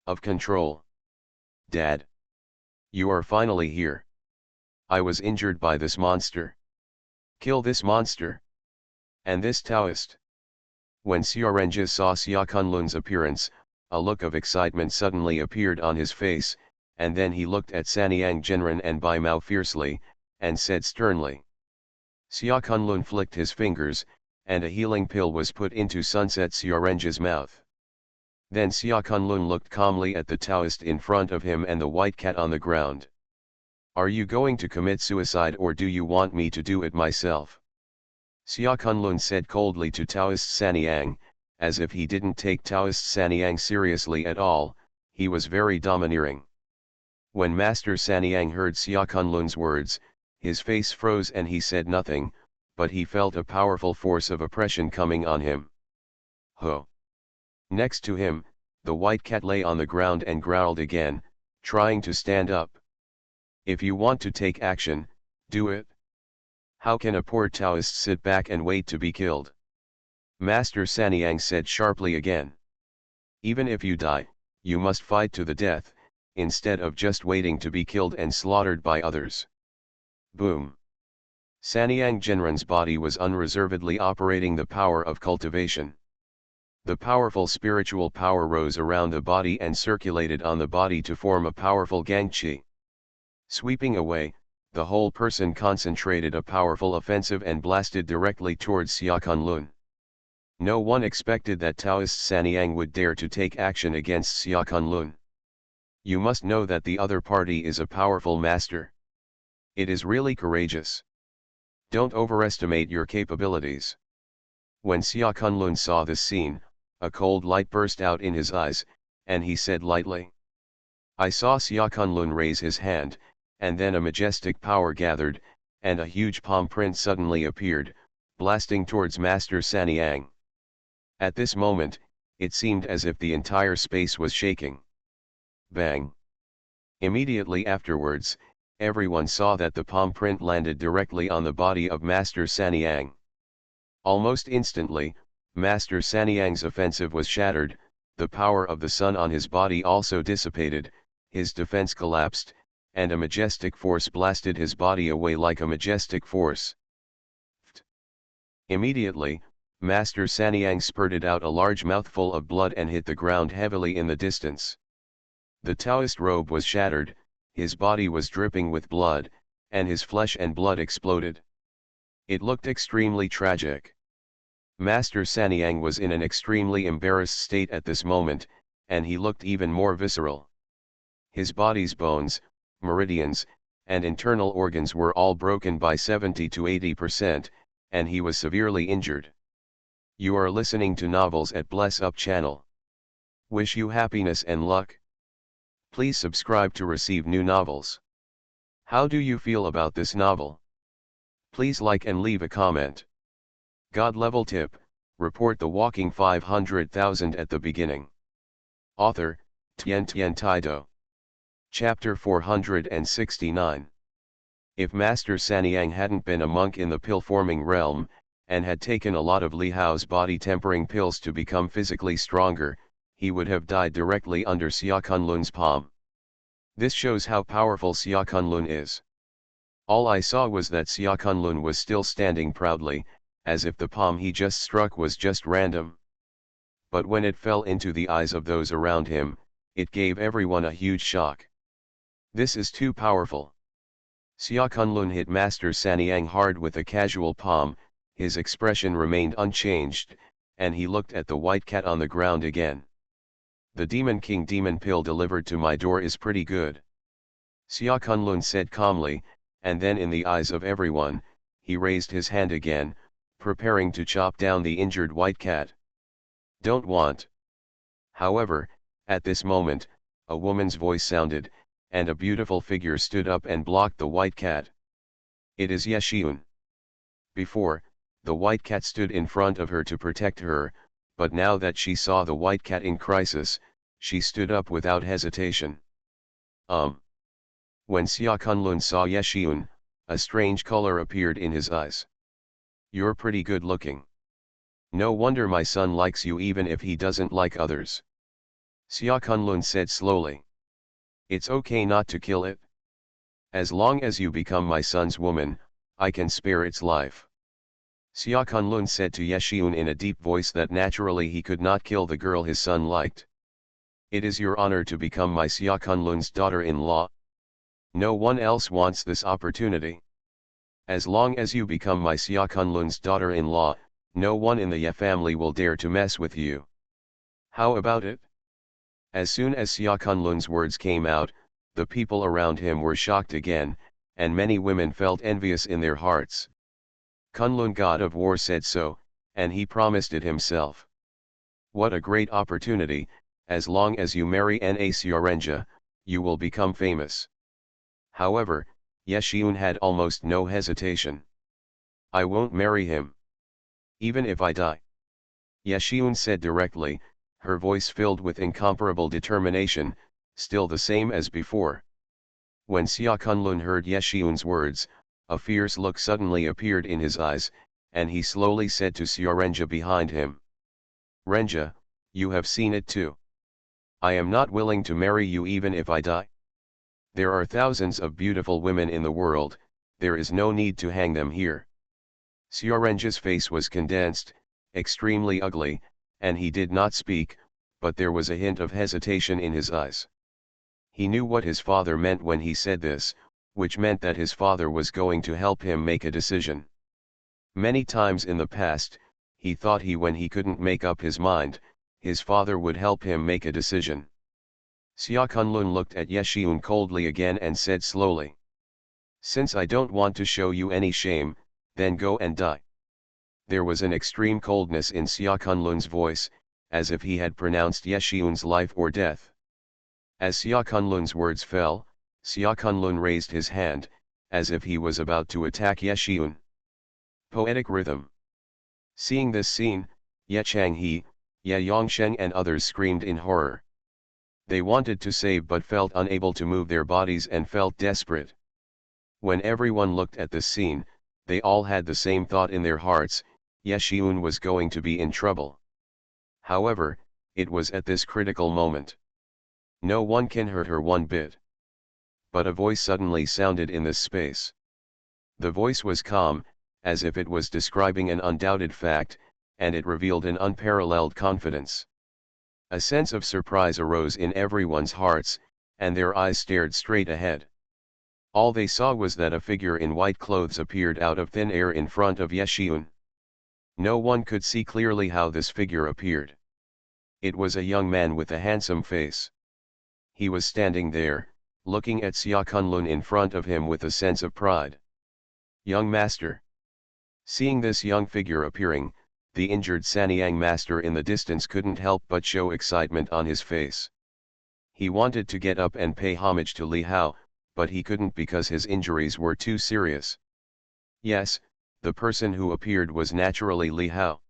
Of control. Dad. You are finally here. I was injured by this monster. Kill this monster. And this Taoist. When Xiaorenjia saw Xia Kunlun's appearance, a look of excitement suddenly appeared on his face, and then he looked at Sanyang Jinren and Bai Mao fiercely, and said sternly. Xia Kunlun flicked his fingers, and a healing pill was put into Sunset Xiaorenjia's mouth. Then Xia Kunlun looked calmly at the Taoist in front of him and the white cat on the ground. Are you going to commit suicide or do you want me to do it myself? Xia Kunlun said coldly to Taoist Sanyang, as if he didn't take Taoist Sanyang seriously at all, he was very domineering. When Master Sanyang heard Xia Kunlun's words, his face froze and he said nothing, but he felt a powerful force of oppression coming on him. Ho! Next to him, the white cat lay on the ground and growled again, trying to stand up. If you want to take action, do it. How can a poor Taoist sit back and wait to be killed? Master Sanyang said sharply again. Even if you die, you must fight to the death, instead of just waiting to be killed and slaughtered by others. Boom. Sanyang Jinren's body was unreservedly operating the power of cultivation. The powerful spiritual power rose around the body and circulated on the body to form a powerful gangqi. Sweeping away, the whole person concentrated a powerful offensive and blasted directly towards Xia Kunlun. No one expected that Taoist Sanyang would dare to take action against Xia Kunlun. You must know that the other party is a powerful master. It is really courageous. Don't overestimate your capabilities. When Xia Kunlun saw this scene, a cold light burst out in his eyes, and he said lightly. I saw Xia Kunlun raise his hand, and then a majestic power gathered, and a huge palm print suddenly appeared, blasting towards Master Sanyang. At this moment, it seemed as if the entire space was shaking. Bang! Immediately afterwards, everyone saw that the palm print landed directly on the body of Master Sanyang. Almost instantly, Master Sanyang's offensive was shattered, the power of the sun on his body also dissipated, his defense collapsed, and a majestic force blasted his body away like a majestic force. Immediately, Master Sanyang spurted out a large mouthful of blood and hit the ground heavily in the distance. The Taoist robe was shattered, his body was dripping with blood, and his flesh and blood exploded. It looked extremely tragic. Master Sanyang was in an extremely embarrassed state at this moment, and he looked even more visceral. His body's bones, meridians, and internal organs were all broken by 70 to 80%, and he was severely injured. You are listening to Novels at Bless Up channel. Wish you happiness and luck. Please subscribe to receive new novels. How do you feel about this novel? Please like and leave a comment. God level tip, report the walking 500,000 at the beginning. Author, Tian Taido. Chapter 469. If Master Sanyang hadn't been a monk in the pill-forming realm, and had taken a lot of Li Hao's body-tempering pills to become physically stronger, he would have died directly under Xia Kunlun's palm. This shows how powerful Xia Kunlun is. All I saw was that Xia Kunlun was still standing proudly, as if the palm he just struck was just random. But when it fell into the eyes of those around him, it gave everyone a huge shock. This is too powerful. Xia Kunlun hit Master Sanyang hard with a casual palm. His expression remained unchanged, and he looked at the white cat on the ground again. The Demon King demon pill delivered to my door is pretty good. Xia Kunlun said calmly, and then in the eyes of everyone, he raised his hand again, preparing to chop down the injured white cat. Don't want. However, at this moment, a woman's voice sounded, and a beautiful figure stood up and blocked the white cat. It is Yeshiun. Before, the white cat stood in front of her to protect her, but now that she saw the white cat in crisis, she stood up without hesitation. When Xia Kunlun saw Yeshiun, a strange color appeared in his eyes. You're pretty good looking. No wonder my son likes you even if he doesn't like others. Xia Kunlun said slowly. It's okay not to kill it. As long as you become my son's woman, I can spare its life. Xia Kunlun said to Yeshiun in a deep voice that naturally he could not kill the girl his son liked. It is your honor to become my Xia Kunlun's daughter-in-law. No one else wants this opportunity. As long as you become my Xia Kunlun's daughter-in-law, no one in the Ye family will dare to mess with you. How about it? As soon as Xia Kunlun's words came out, the people around him were shocked again, and many women felt envious in their hearts. Kunlun god of war said so, and he promised it himself. What a great opportunity, as long as you marry Na Siorenja, you will become famous. However, Yeshiun had almost no hesitation. I won't marry him. Even if I die. Yeshiun said directly, her voice filled with incomparable determination, still the same as before. When Xia Kunlun heard Yeshiun's words, a fierce look suddenly appeared in his eyes, and he slowly said to Siorenja behind him. Renja, you have seen it too. I am not willing to marry you even if I die. There are thousands of beautiful women in the world, there is no need to hang them here. Siorenja's face was condensed, extremely ugly, and he did not speak, but there was a hint of hesitation in his eyes. He knew what his father meant when he said this, which meant that his father was going to help him make a decision. Many times in the past, he thought when he couldn't make up his mind, his father would help him make a decision. Xia Kunlun looked at Ye Xiun coldly again and said slowly. Since I don't want to show you any shame, then go and die. There was an extreme coldness in Xia Kunlun's voice, as if he had pronounced Ye Xiun's life or death. As Xia Kunlun's words fell, Xia Kunlun raised his hand, as if he was about to attack Ye Xiun. Poetic rhythm. Seeing this scene, Ye Changhe, Ye Yongsheng and others screamed in horror. They wanted to save but felt unable to move their bodies and felt desperate. When everyone looked at this scene, they all had the same thought in their hearts, Ye Xiun was going to be in trouble. However, it was at this critical moment. No one can hurt her one bit. But a voice suddenly sounded in this space. The voice was calm, as if it was describing an undoubted fact, and it revealed an unparalleled confidence. A sense of surprise arose in everyone's hearts, and their eyes stared straight ahead. All they saw was that a figure in white clothes appeared out of thin air in front of Ye Xiun. No one could see clearly how this figure appeared. It was a young man with a handsome face. He was standing there, looking at Xia Kunlun in front of him with a sense of pride. Young master. Seeing this young figure appearing, the injured Sanyang master in the distance couldn't help but show excitement on his face. He wanted to get up and pay homage to Li Hao, but he couldn't because his injuries were too serious. Yes, the person who appeared was naturally Li Hao.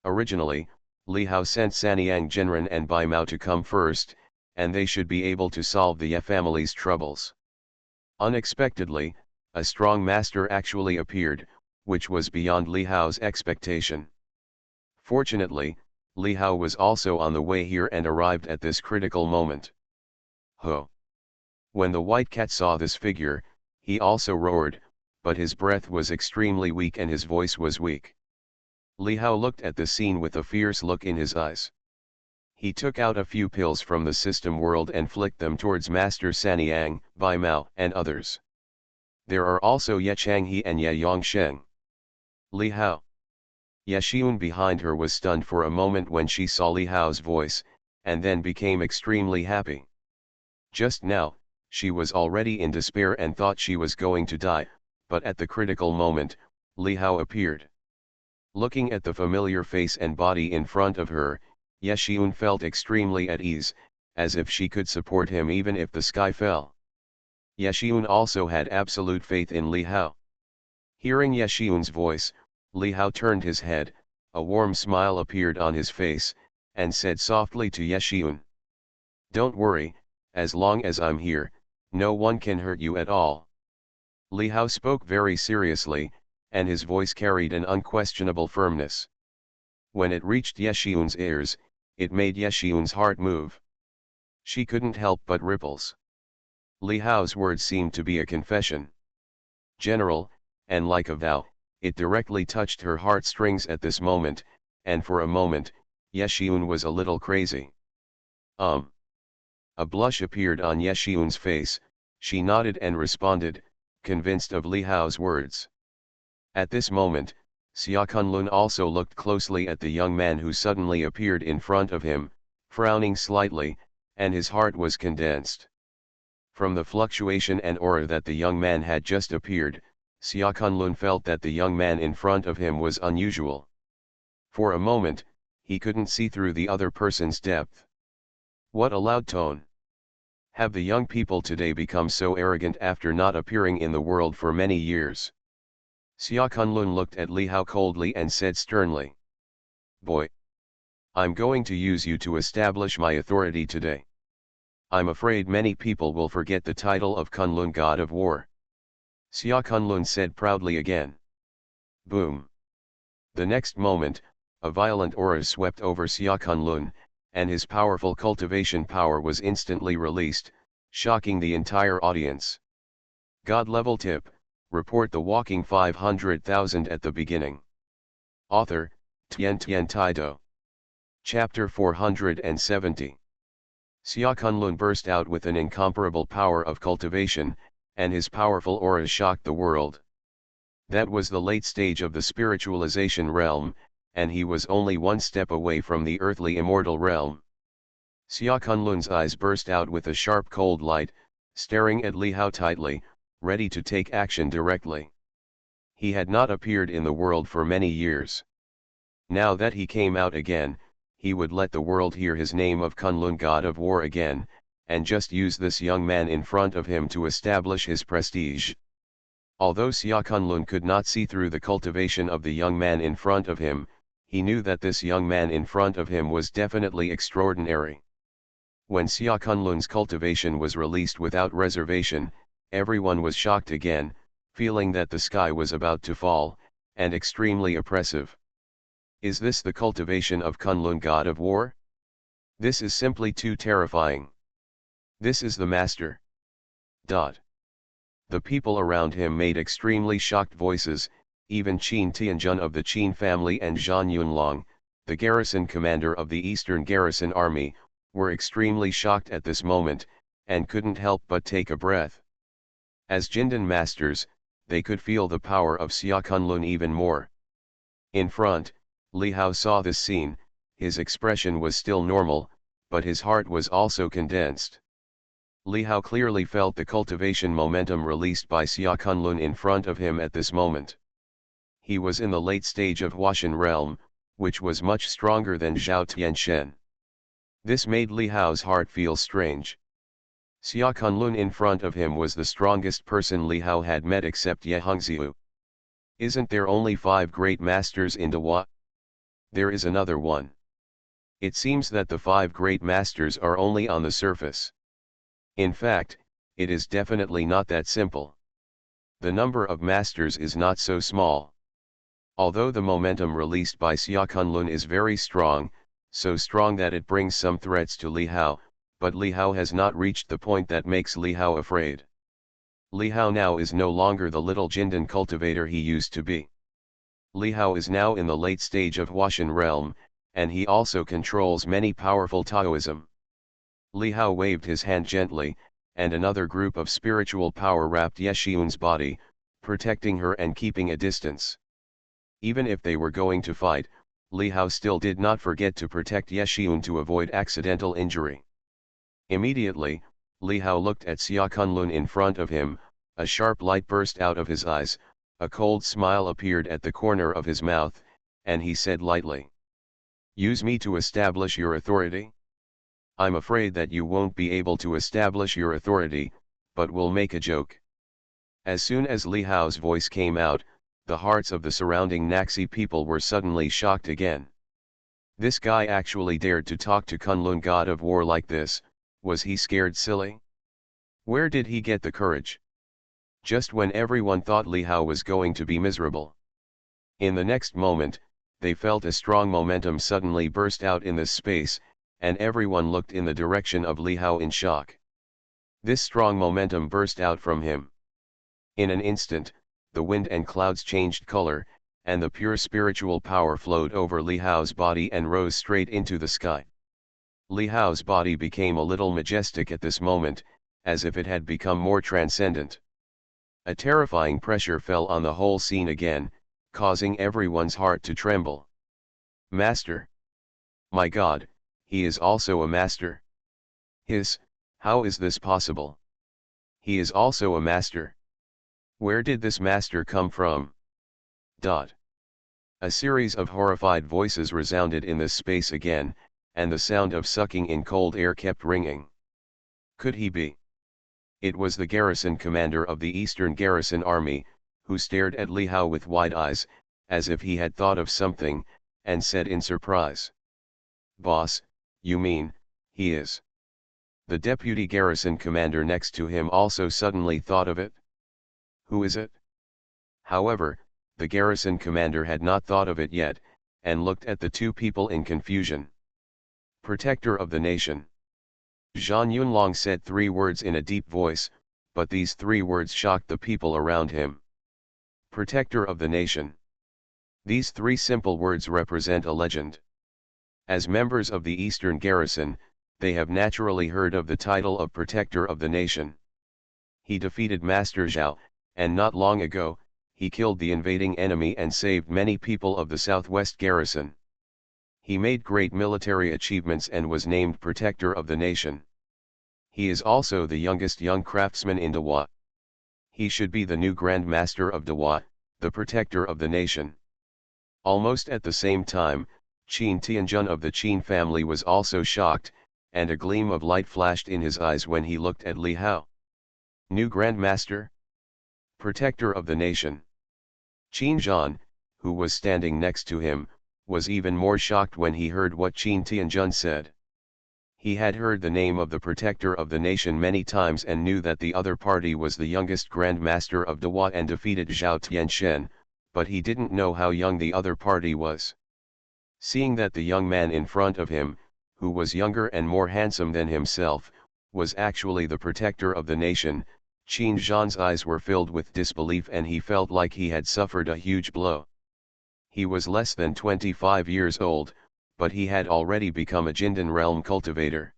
Originally, Li Hao sent Sanyang Genren and Bai Mao to come first, and they should be able to solve the Ye family's troubles. Unexpectedly, a strong master actually appeared, which was beyond Li Hao's expectation. Fortunately, Li Hao was also on the way here and arrived at this critical moment. Ho! When the white cat saw this figure, he also roared, but his breath was extremely weak and his voice was weak. Li Hao looked at the scene with a fierce look in his eyes. He took out a few pills from the system world and flicked them towards Master Sanyang, Bai Mao and others. There are also Ye Changhe and Ye Yongsheng. Li Hao. Ye Xiun behind her was stunned for a moment when she saw Li Hao's voice, and then became extremely happy. Just now, she was already in despair and thought she was going to die, but at the critical moment, Li Hao appeared. Looking at the familiar face and body in front of her, Ye Xiun felt extremely at ease, as if she could support him even if the sky fell. Ye Xiun also had absolute faith in Li Hao. Hearing Ye Xiun's voice, Li Hao turned his head, a warm smile appeared on his face, and said softly to Ye Xiun. Don't worry, as long as I'm here, no one can hurt you at all. Li Hao spoke very seriously, and his voice carried an unquestionable firmness. When it reached Ye Xiun's ears, it made Ye Xiun's heart move. She couldn't help but ripples. Li Hao's words seemed to be a confession. General, and like a vow, it directly touched her heartstrings at this moment, and for a moment, Ye Xiun was a little crazy. A blush appeared on Ye Xiun's face, she nodded and responded, convinced of Li Hao's words. At this moment, Xia Kunlun also looked closely at the young man who suddenly appeared in front of him, frowning slightly, and his heart was condensed. From the fluctuation and aura that the young man had just appeared, Xia Kunlun felt that the young man in front of him was unusual. For a moment, he couldn't see through the other person's depth. What a loud tone! Have the young people today become so arrogant after not appearing in the world for many years? Xia Kunlun looked at Li Hao coldly and said sternly. Boy! I'm going to use you to establish my authority today. I'm afraid many people will forget the title of Kunlun God of War. Xia Kunlun said proudly again. Boom! The next moment, a violent aura swept over Xia Kunlun, and his powerful cultivation power was instantly released, shocking the entire audience. God level tip, report the walking 500,000 at the beginning. Author, Tian Tian Taido. Chapter 470. Xia Kunlun burst out with an incomparable power of cultivation, and his powerful aura shocked the world. That was the late stage of the spiritualization realm, and he was only one step away from the earthly immortal realm. Xia Kunlun's eyes burst out with a sharp cold light, staring at Li Hao tightly, ready to take action directly. He had not appeared in the world for many years. Now that he came out again, he would let the world hear his name of Kunlun, god of war, again, and just use this young man in front of him to establish his prestige. Although Xia Kunlun could not see through the cultivation of the young man in front of him, he knew that this young man in front of him was definitely extraordinary. When Xia Kunlun's cultivation was released without reservation, everyone was shocked again, feeling that the sky was about to fall, and extremely oppressive. Is this the cultivation of Kunlun, god of war? This is simply too terrifying. This is the master. The people around him made extremely shocked voices, even Qin Tianjun of the Qin family and Zhan Yunlong, the garrison commander of the Eastern Garrison Army, were extremely shocked at this moment, and couldn't help but take a breath. As Jindan masters, they could feel the power of Xia Kunlun even more. In front, Li Hao saw this scene. His expression was still normal, but his heart was also condensed. Li Hao clearly felt the cultivation momentum released by Xia Kunlun in front of him at this moment. He was in the late stage of Huashan realm, which was much stronger than Zhao Tianshen. This made Li Hao's heart feel strange. Xia Kunlun in front of him was the strongest person Li Hao had met except Ye Hongxiu. Isn't there only 5 great masters in Dehua? There is another one. It seems that the 5 great masters are only on the surface. In fact, it is definitely not that simple. The number of masters is not so small. Although the momentum released by Xia Kunlun is very strong, so strong that it brings some threats to Li Hao, but Li Hao has not reached the point that makes Li Hao afraid. Li Hao now is no longer the little Jindan cultivator he used to be. Li Hao is now in the late stage of Huashan realm, and he also controls many powerful Taoism. Li Hao waved his hand gently, and another group of spiritual power wrapped Ye Xiun's body, protecting her and keeping a distance. Even if they were going to fight, Li Hao still did not forget to protect Ye Xiun to avoid accidental injury. Immediately, Li Hao looked at Xia Kunlun in front of him. A sharp light burst out of his eyes, a cold smile appeared at the corner of his mouth, and he said lightly, "Use me to establish your authority? I'm afraid that you won't be able to establish your authority, but we'll make a joke." As soon as Li Hao's voice came out, the hearts of the surrounding Naxi people were suddenly shocked again. This guy actually dared to talk to Kunlun, god of war, like this. Was he scared silly? Where did he get the courage? Just when everyone thought Li Hao was going to be miserable. In the next moment, they felt a strong momentum suddenly burst out in this space, and everyone looked in the direction of Li Hao in shock. This strong momentum burst out from him. In an instant, the wind and clouds changed color, and the pure spiritual power flowed over Li Hao's body and rose straight into the sky. Li Hao's body became a little majestic at this moment, as if it had become more transcendent. A terrifying pressure fell on the whole scene again, causing everyone's heart to tremble. Master! My God, he is also a master. How is this possible? He is also a master. Where did this master come from? A series of horrified voices resounded in this space again, and the sound of sucking in cold air kept ringing. Could he be? It was the garrison commander of the Eastern Garrison Army, who stared at Li Hao with wide eyes, as if he had thought of something, and said in surprise, "Boss, you mean, he is?" The deputy garrison commander next to him also suddenly thought of it. Who is it? However, the garrison commander had not thought of it yet, and looked at the two people in confusion. Protector of the nation. Zhan Yunlong said 3 words in a deep voice, but these 3 words shocked the people around him. Protector of the nation. These 3 simple words represent a legend. As members of the Eastern Garrison, they have naturally heard of the title of Protector of the Nation. He defeated Master Zhao, and not long ago, he killed the invading enemy and saved many people of the southwest garrison. He made great military achievements and was named Protector of the Nation. He is also the youngest young craftsman in Dawa. He should be the new Grand Master of Dawa, the Protector of the Nation. Almost at the same time, Qin Tianjun of the Qin family was also shocked, and a gleam of light flashed in his eyes when he looked at Li Hao. New Grand Master? Protector of the Nation. Qin Zhan, who was standing next to him, was even more shocked when he heard what Qin Tianjun said. He had heard the name of the Protector of the Nation many times and knew that the other party was the youngest Grand Master of Dawa and defeated Zhao Tianxian, but he didn't know how young the other party was. Seeing that the young man in front of him, who was younger and more handsome than himself, was actually the Protector of the Nation, Qin Zhan's eyes were filled with disbelief and he felt like he had suffered a huge blow. He was less than 25 years old, but he had already become a Jindan realm cultivator.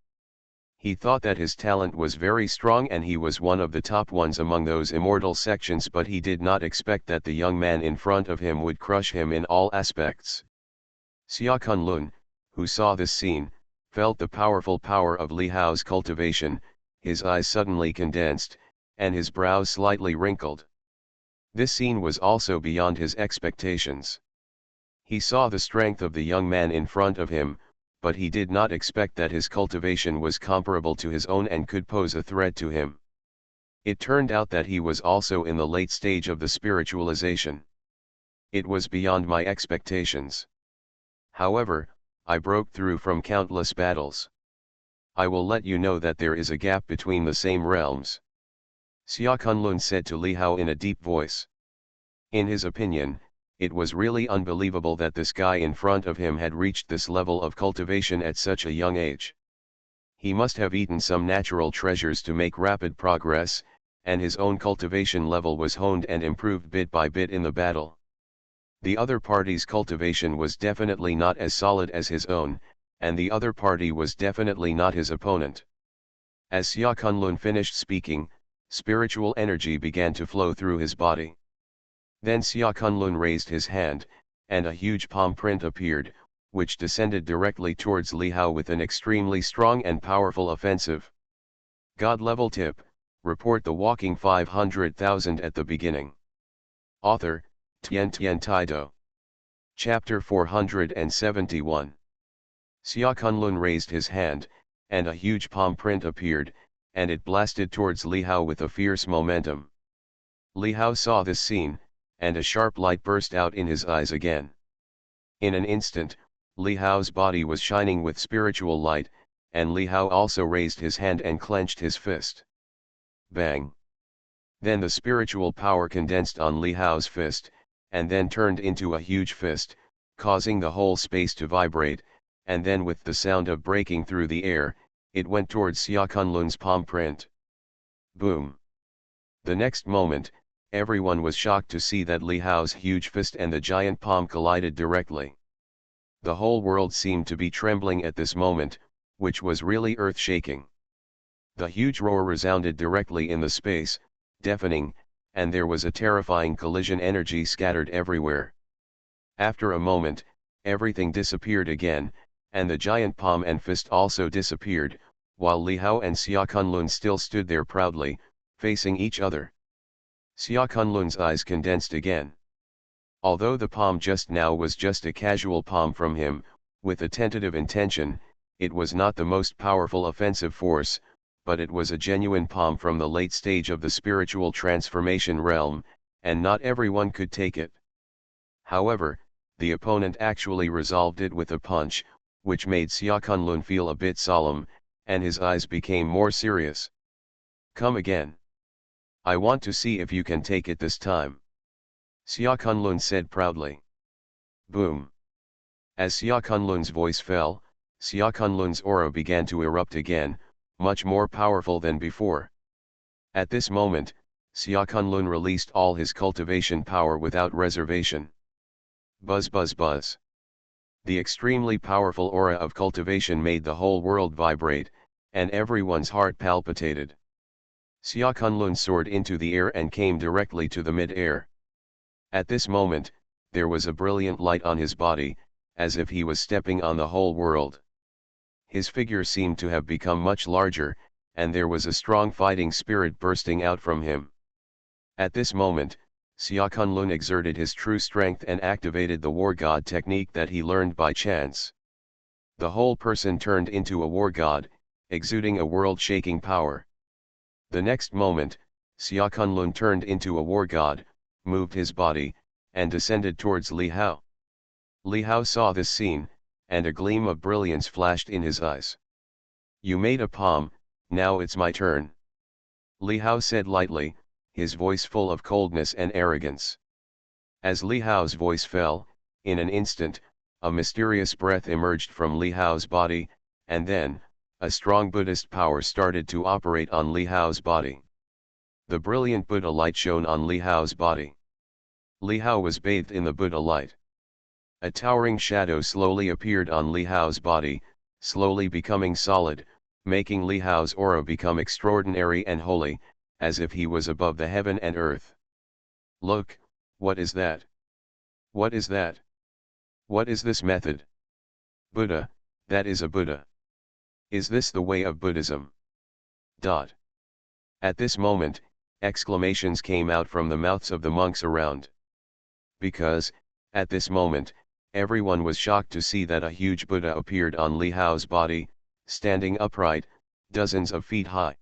He thought that his talent was very strong and he was one of the top ones among those immortal sections, but he did not expect that the young man in front of him would crush him in all aspects. Xia Kunlun, who saw this scene, felt the powerful power of Li Hao's cultivation, his eyes suddenly condensed, and his brows slightly wrinkled. This scene was also beyond his expectations. He saw the strength of the young man in front of him, but he did not expect that his cultivation was comparable to his own and could pose a threat to him. It turned out that he was also in the late stage of the spiritualization. It was beyond my expectations. However, I broke through from countless battles. I will let you know that there is a gap between the same realms. Xia Kunlun said to Li Hao in a deep voice. In his opinion, it was really unbelievable that this guy in front of him had reached this level of cultivation at such a young age. He must have eaten some natural treasures to make rapid progress, and his own cultivation level was honed and improved bit by bit in the battle. The other party's cultivation was definitely not as solid as his own, and the other party was definitely not his opponent. As Xia Kunlun finished speaking, spiritual energy began to flow through his body. Then Xia Kunlun raised his hand, and a huge palm print appeared, which descended directly towards Li Hao with an extremely strong and powerful offensive. God level tip, report the walking 500,000 at the beginning. Author, Tian Taido. Chapter 471. Xia Kunlun raised his hand, and a huge palm print appeared, and it blasted towards Li Hao with a fierce momentum. Li Hao saw this scene, and a sharp light burst out in his eyes again. In an instant, Li Hao's body was shining with spiritual light, and Li Hao also raised his hand and clenched his fist. Bang! Then the spiritual power condensed on Li Hao's fist, and then turned into a huge fist, causing the whole space to vibrate, and then with the sound of breaking through the air, it went towards Xia Kunlun's palm print. Boom! The next moment, everyone was shocked to see that Li Hao's huge fist and the giant palm collided directly. The whole world seemed to be trembling at this moment, which was really earth-shaking. The huge roar resounded directly in the space, deafening, and there was a terrifying collision energy scattered everywhere. After a moment, everything disappeared again, and the giant palm and fist also disappeared, while Li Hao and Xia Kunlun still stood there proudly, facing each other. Xia Kunlun's eyes condensed again. Although the palm just now was just a casual palm from him, with a tentative intention, it was not the most powerful offensive force, but it was a genuine palm from the late stage of the spiritual transformation realm, and not everyone could take it. However, the opponent actually resolved it with a punch, which made Xia Kunlun feel a bit solemn, and his eyes became more serious. Come again. I want to see if you can take it this time. Xia Kunlun said proudly. Boom! As Xia Kunlun's voice fell, Xia Kunlun's aura began to erupt again, much more powerful than before. At this moment, Xia Kunlun released all his cultivation power without reservation. Buzz buzz buzz. The extremely powerful aura of cultivation made the whole world vibrate, and everyone's heart palpitated. Xia Kunlun soared into the air and came directly to the mid-air. At this moment, there was a brilliant light on his body, as if he was stepping on the whole world. His figure seemed to have become much larger, and there was a strong fighting spirit bursting out from him. At this moment, Xia Kunlun exerted his true strength and activated the war god technique that he learned by chance. The whole person turned into a war god, exuding a world-shaking power. The next moment, Xia Kunlun turned into a war god, moved his body, and descended towards Li Hao. Li Hao saw this scene, and a gleam of brilliance flashed in his eyes. "You made a palm, now it's my turn," Li Hao said lightly, his voice full of coldness and arrogance. As Li Hao's voice fell, in an instant, a mysterious breath emerged from Li Hao's body, and then, a strong Buddhist power started to operate on Li Hao's body. The brilliant Buddha light shone on Li Hao's body. Li Hao was bathed in the Buddha light. A towering shadow slowly appeared on Li Hao's body, slowly becoming solid, making Li Hao's aura become extraordinary and holy, as if he was above the heaven and earth. "Look, what is that? What is that? What is this method? Buddha, that is a Buddha. Is this the way of Buddhism?" At this moment, exclamations came out from the mouths of the monks around. Because, at this moment, everyone was shocked to see that a huge Buddha appeared on Li Hao's body, standing upright, dozens of feet high.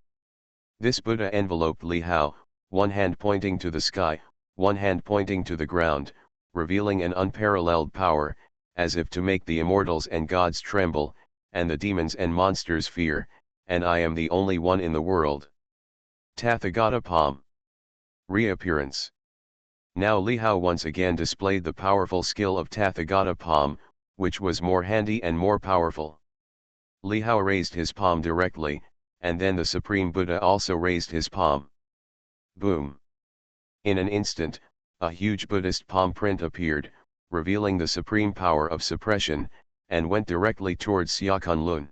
This Buddha enveloped Li Hao, one hand pointing to the sky, one hand pointing to the ground, revealing an unparalleled power, as if to make the immortals and gods tremble, and the demons and monsters fear, and I am the only one in the world. Tathagata Palm. Reappearance. Now Li Hao once again displayed the powerful skill of Tathagata Palm, which was more handy and more powerful. Li Hao raised his palm directly, and then the Supreme Buddha also raised his palm. Boom! In an instant, a huge Buddhist palm print appeared, revealing the supreme power of suppression, and went directly towards Xia Kunlun.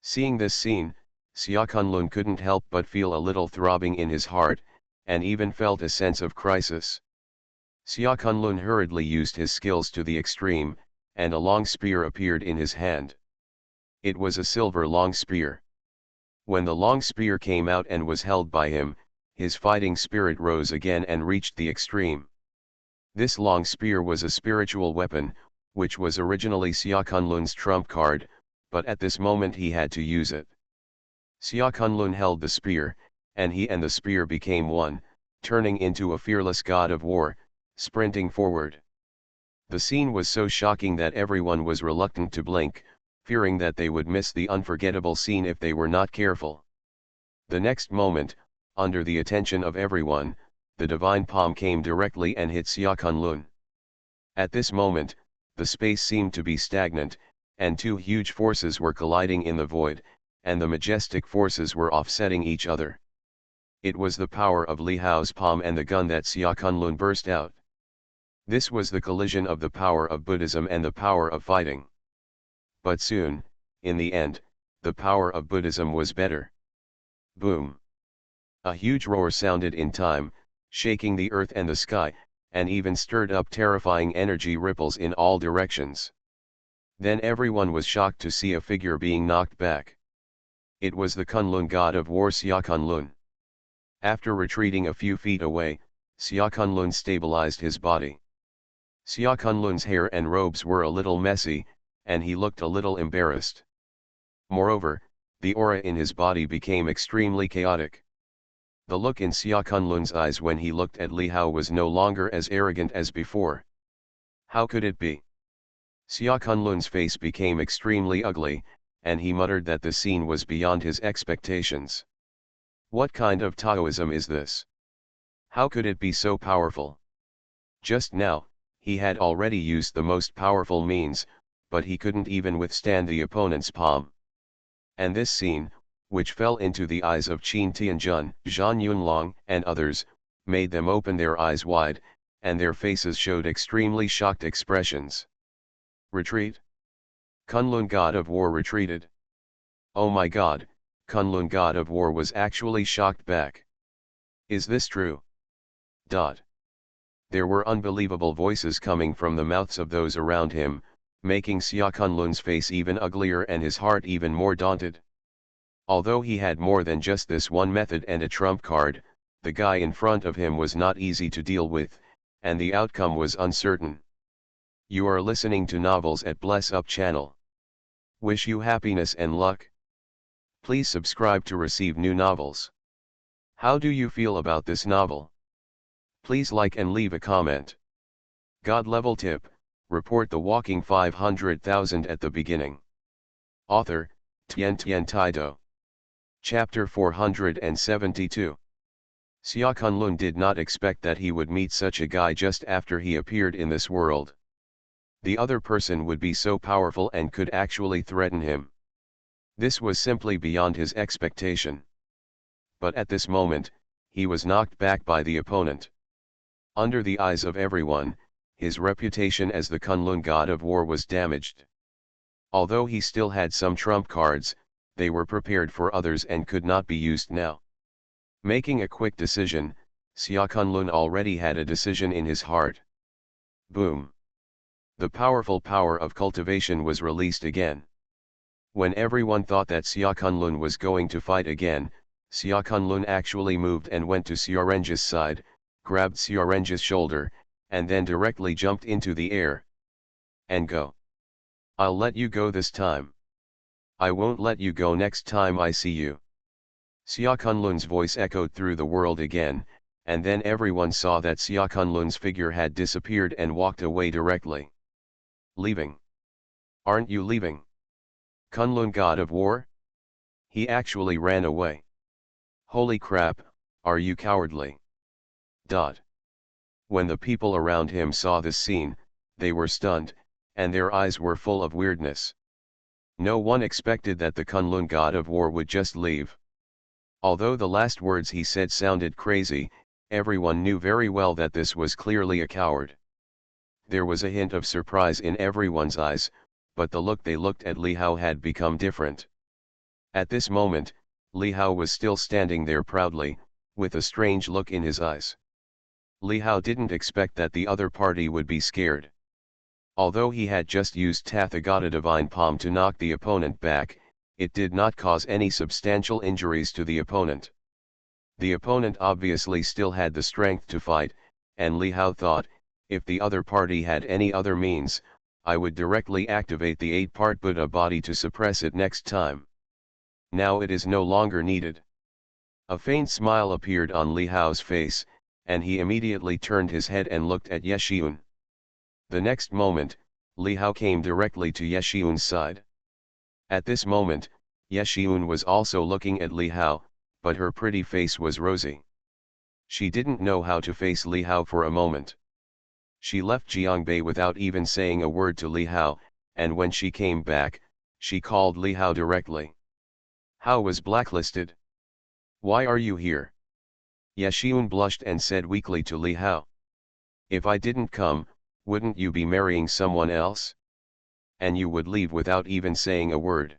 Seeing this scene, Xia Kunlun couldn't help but feel a little throbbing in his heart, and even felt a sense of crisis. Xia Kunlun hurriedly used his skills to the extreme, and a long spear appeared in his hand. It was a silver long spear. When the long spear came out and was held by him, his fighting spirit rose again and reached the extreme. This long spear was a spiritual weapon, which was originally Xia Kunlun's trump card, but at this moment he had to use it. Xia Kunlun held the spear, and he and the spear became one, turning into a fearless god of war, sprinting forward. The scene was so shocking that everyone was reluctant to blink, fearing that they would miss the unforgettable scene if they were not careful. The next moment, under the attention of everyone, the divine palm came directly and hit Xia Kunlun. At this moment, the space seemed to be stagnant, and two huge forces were colliding in the void, and the majestic forces were offsetting each other. It was the power of Li Hao's palm and the gun that Xia Kunlun burst out. This was the collision of the power of Buddhism and the power of fighting. But soon, in the end, the power of Buddhism was better. Boom! A huge roar sounded in time, shaking the earth and the sky, and even stirred up terrifying energy ripples in all directions. Then everyone was shocked to see a figure being knocked back. It was the Kunlun god of war Xia Kunlun. After retreating a few feet away, Xia Kunlun stabilized his body. Xia Kunlun's hair and robes were a little messy, and he looked a little embarrassed. Moreover, the aura in his body became extremely chaotic. The look in Xia Kunlun's eyes when he looked at Li Hao was no longer as arrogant as before. How could it be? Xia Kunlun's face became extremely ugly, and he muttered that the scene was beyond his expectations. What kind of Taoism is this? How could it be so powerful? Just now, he had already used the most powerful means, but he couldn't even withstand the opponent's palm. And this scene, which fell into the eyes of Qin Tianjun, Zhan Yunlong, and others, made them open their eyes wide, and their faces showed extremely shocked expressions. Retreat? Kunlun god of war retreated. Oh my god, Kunlun god of war was actually shocked back. Is this true? There were unbelievable voices coming from the mouths of those around him, making Xia Kunlun's face even uglier and his heart even more daunted. Although he had more than just this one method and a trump card, the guy in front of him was not easy to deal with, and the outcome was uncertain. You are listening to Novels at Bless Up channel. Wish you happiness and luck. Please subscribe to receive new novels. How do you feel about this novel? Please like and leave a comment. God level tip, report the walking 500,000 at the beginning. Author, Tian Taido. Chapter 472. Xia Kunlun did not expect that he would meet such a guy just after he appeared in this world. The other person would be so powerful and could actually threaten him. This was simply beyond his expectation. But at this moment, he was knocked back by the opponent. Under the eyes of everyone, his reputation as the Kunlun god of war was damaged. Although he still had some trump cards, they were prepared for others and could not be used now. Making a quick decision, Xia Kunlun already had a decision in his heart. Boom! The powerful power of cultivation was released again. When everyone thought that Xia Kunlun was going to fight again, Xia Kunlun actually moved and went to Xiaorenge's side, grabbed Xiaorenge's shoulder, and then directly jumped into the air. And go. I'll let you go this time. I won't let you go next time I see you. Xia Kunlun's voice echoed through the world again, and then everyone saw that Xia Kunlun's figure had disappeared and walked away directly. Leaving? Aren't you leaving? Kunlun god of war? He actually ran away. Holy crap, are you cowardly? When the people around him saw this scene, they were stunned, and their eyes were full of weirdness. No one expected that the Kunlun god of war would just leave. Although the last words he said sounded crazy, everyone knew very well that this was clearly a coward. There was a hint of surprise in everyone's eyes, but the look they looked at Li Hao had become different. At this moment, Li Hao was still standing there proudly, with a strange look in his eyes. Li Hao didn't expect that the other party would be scared. Although he had just used Tathagata Divine Palm to knock the opponent back, it did not cause any substantial injuries to the opponent. The opponent obviously still had the strength to fight, and Li Hao thought, if the other party had any other means, I would directly activate the 8-part Buddha body to suppress it next time. Now it is no longer needed. A faint smile appeared on Li Hao's face, and he immediately turned his head and looked at Yexiun. The next moment, Li Hao came directly to Yexiun's side. At this moment, Yexiun was also looking at Li Hao, but her pretty face was rosy. She didn't know how to face Li Hao for a moment. She left Jiangbei without even saying a word to Li Hao, and when she came back, she called Li Hao directly. Hao was blacklisted. Why are you here? Yexiun blushed and said weakly to Li Hao. If I didn't come, wouldn't you be marrying someone else? And you would leave without even saying a word.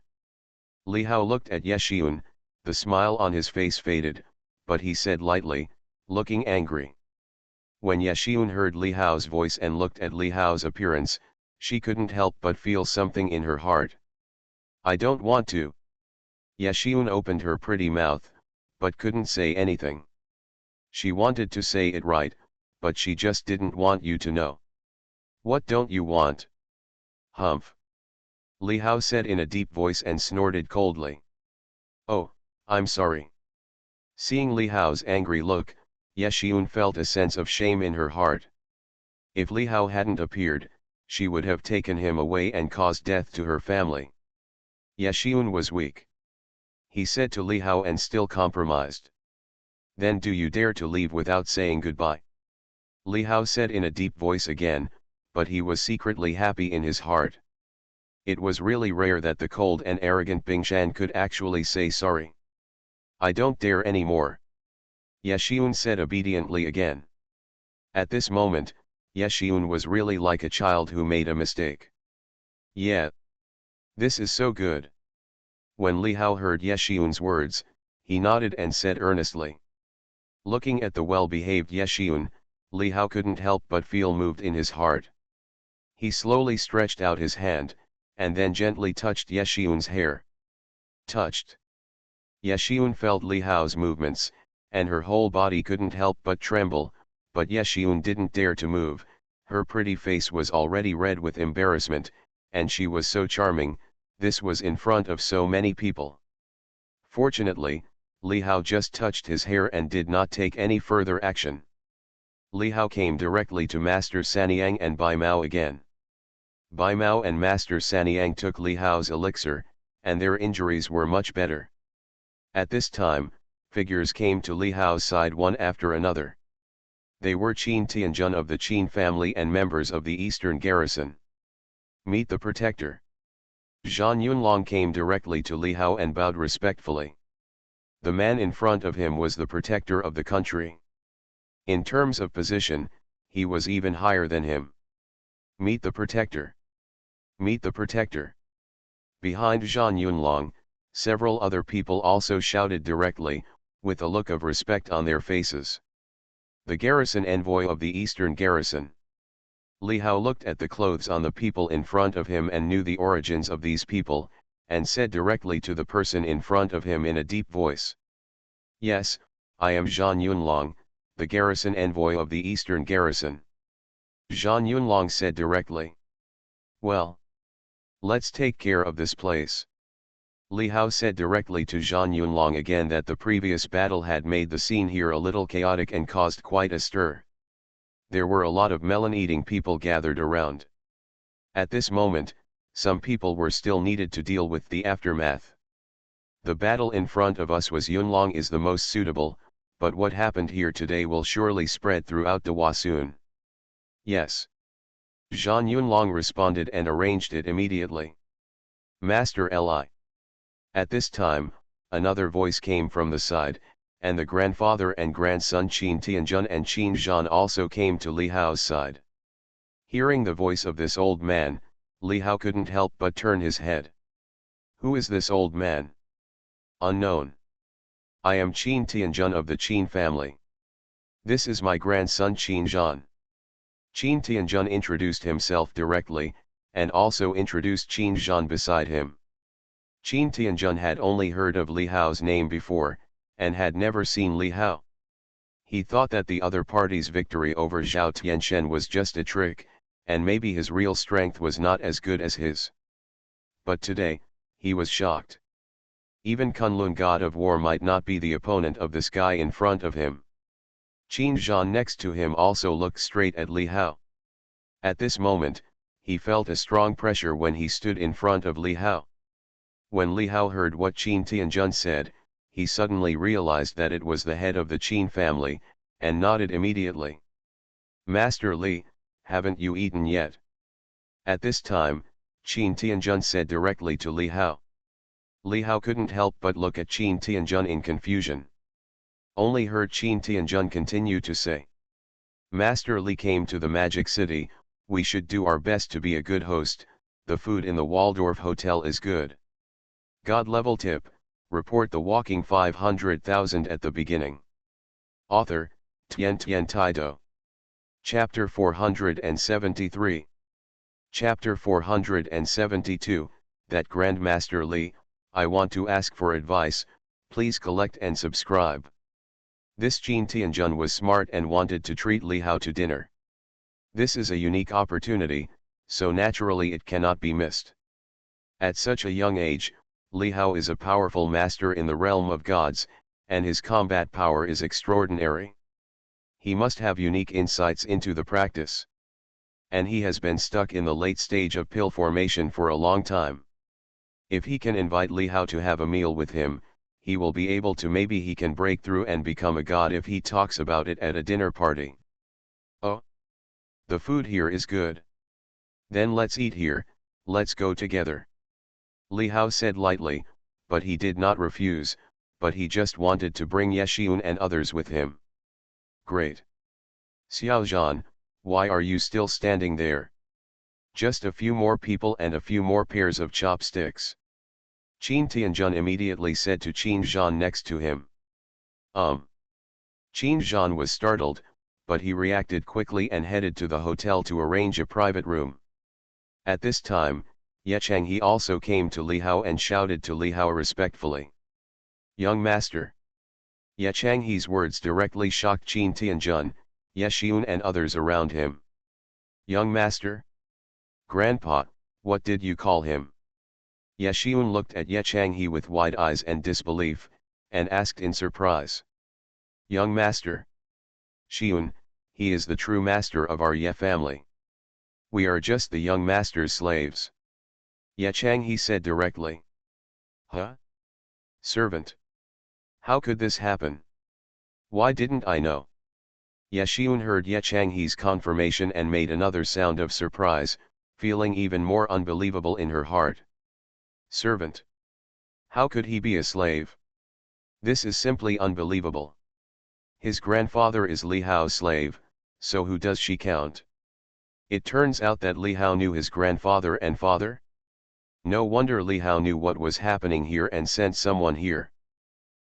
Li Hao looked at Yexiun, the smile on his face faded, but he said lightly, looking angry. When Yexiun heard Li Hao's voice and looked at Li Hao's appearance, she couldn't help but feel something in her heart. I don't want to. Yexiun opened her pretty mouth, but couldn't say anything. She wanted to say it right, but she just didn't want you to know. What don't you want? Humph. Li Hao said in a deep voice and snorted coldly. Oh, I'm sorry. Seeing Li Hao's angry look, Yexiun felt a sense of shame in her heart. If Li Hao hadn't appeared, she would have taken him away and caused death to her family. Yexiun was weak. He said to Li Hao and still compromised. Then do you dare to leave without saying goodbye? Li Hao said in a deep voice again, but he was secretly happy in his heart. It was really rare that the cold and arrogant Bingshan could actually say sorry. I don't dare anymore. Yexiun said obediently again. At this moment, Yexiun was really like a child who made a mistake. Yeah. This is so good. When Li Hao heard Yexiun's words, he nodded and said earnestly. Looking at the well-behaved Yexiun, Li Hao couldn't help but feel moved in his heart. He slowly stretched out his hand, and then gently touched Ye Xiun's hair. Touched. Ye Xiun felt Li Hao's movements, and her whole body couldn't help but tremble, but Ye Xiun didn't dare to move. Her pretty face was already red with embarrassment, and she was so charming. This was in front of so many people. Fortunately, Li Hao just touched his hair and did not take any further action. Li Hao came directly to Master Sanyang and Bai Mao again. Bai Mao and Master Sanyang took Li Hao's elixir, and their injuries were much better. At this time, figures came to Li Hao's side one after another. They were Qin Tianjun of the Qin family and members of the Eastern Garrison. Meet the Protector. Zhan Yunlong came directly to Li Hao and bowed respectfully. The man in front of him was the protector of the country. In terms of position, he was even higher than him. Meet the Protector. Meet the Protector. Behind Zhan Yunlong, several other people also shouted directly, with a look of respect on their faces. The garrison envoy of the Eastern Garrison. Li Hao looked at the clothes on the people in front of him and knew the origins of these people, and said directly to the person in front of him in a deep voice. Yes, I am Zhan Yunlong, the garrison envoy of the Eastern Garrison. Zhan Yunlong said directly. Well, let's take care of this place. Li Hao said directly to Zhan Yunlong again that the previous battle had made the scene here a little chaotic and caused quite a stir. There were a lot of melon-eating people gathered around. At this moment, some people were still needed to deal with the aftermath. The battle in front of us was Yunlong is the most suitable, but what happened here today will surely spread throughout Dewa soon. Yes. Zhan Yunlong responded and arranged it immediately. Master Li. At this time, another voice came from the side, and the grandfather and grandson Qin Tianjun and Qin Zhan also came to Li Hao's side. Hearing the voice of this old man, Li Hao couldn't help but turn his head. Who is this old man? Unknown. I am Qin Tianjun of the Qin family. This is my grandson Qin Zhan. Qin Tianjun introduced himself directly, and also introduced Qin Zhan beside him. Qin Tianjun had only heard of Li Hao's name before, and had never seen Li Hao. He thought that the other party's victory over Zhao Tianshen was just a trick, and maybe his real strength was not as good as his. But today, he was shocked. Even Kunlun god of war might not be the opponent of this guy in front of him. Qin Zhan next to him also looked straight at Li Hao. At this moment, he felt a strong pressure when he stood in front of Li Hao. When Li Hao heard what Qin Tianjun said, he suddenly realized that it was the head of the Qin family, and nodded immediately. Master Li, haven't you eaten yet? At this time, Qin Tianjun said directly to Li Hao. Li Hao couldn't help but look at Qin Tianjun in confusion. Only heard Qin Tianjun continue to say. Master Li came to the Magic City, we should do our best to be a good host, the food in the Waldorf Hotel is good. God level tip, report the walking 500,000 at the beginning. Author, Tian Tian Taido. Chapter 473. Chapter 472, that Grandmaster Li, I want to ask for advice, please collect and subscribe. This Qin Tianjun was smart and wanted to treat Li Hao to dinner. This is a unique opportunity, so naturally it cannot be missed. At such a young age, Li Hao is a powerful master in the realm of gods, and his combat power is extraordinary. He must have unique insights into the practice. And he has been stuck in the late stage of pill formation for a long time. If he can invite Li Hao to have a meal with him, he will be able to maybe he can break through and become a god if he talks about it at a dinner party. Oh! The food here is good. Then let's eat here, let's go together. Li Hao said lightly, but he did not refuse, but he just wanted to bring Ye Xiun and others with him. Great. Xiao Zhan, why are you still standing there? Just a few more people and a few more pairs of chopsticks. Qin Tianjun immediately said to Qin Zhan next to him. Qin Zhan was startled, but he reacted quickly and headed to the hotel to arrange a private room. At this time, Ye Changhe also came to Li Hao and shouted to Li Hao respectfully. "Young master." Ye Changhe's words directly shocked Qin Tianjun, Ye Xiun and others around him. "Young master? Grandpa, what did you call him?" Ye Xiun looked at Ye Changhe with wide eyes and disbelief, and asked in surprise. "Young master? Xiun, he is the true master of our Ye family. We are just the young master's slaves." Ye Changhe said directly. "Huh? Servant? How could this happen? Why didn't I know?" Ye Xiun heard Ye Changhe's confirmation and made another sound of surprise, feeling even more unbelievable in her heart. "Servant? How could he be a slave? This is simply unbelievable. His grandfather is Li Hao's slave, so who does she count? It turns out that Li Hao knew his grandfather and father? No wonder Li Hao knew what was happening here and sent someone here."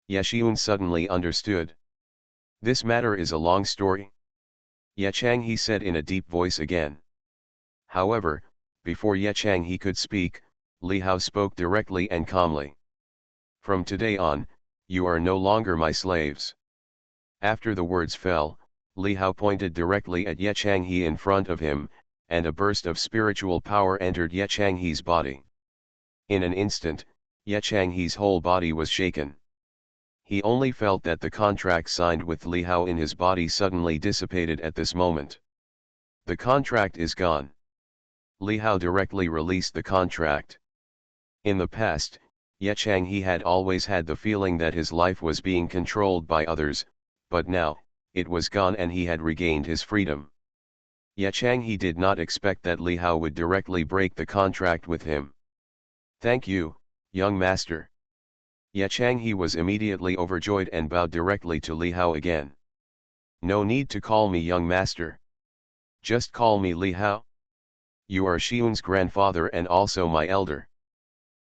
Ye Xiun suddenly understood. "This matter is a long story?" Ye Changhe said in a deep voice again. However, before Ye Changhe could speak, Li Hao spoke directly and calmly. "From today on, you are no longer my slaves." After the words fell, Li Hao pointed directly at Ye Changhe in front of him, and a burst of spiritual power entered Ye Changhe's body. In an instant, Ye Changhe's whole body was shaken. He only felt that the contract signed with Li Hao in his body suddenly dissipated at this moment. "The contract is gone." Li Hao directly released the contract. In the past, Ye Changhe had always had the feeling that his life was being controlled by others, but now, it was gone and he had regained his freedom. Ye Changhe did not expect that Li Hao would directly break the contract with him. "Thank you, young master." Ye Changhe was immediately overjoyed and bowed directly to Li Hao again. "No need to call me young master. Just call me Li Hao. You are Xiun's grandfather and also my elder."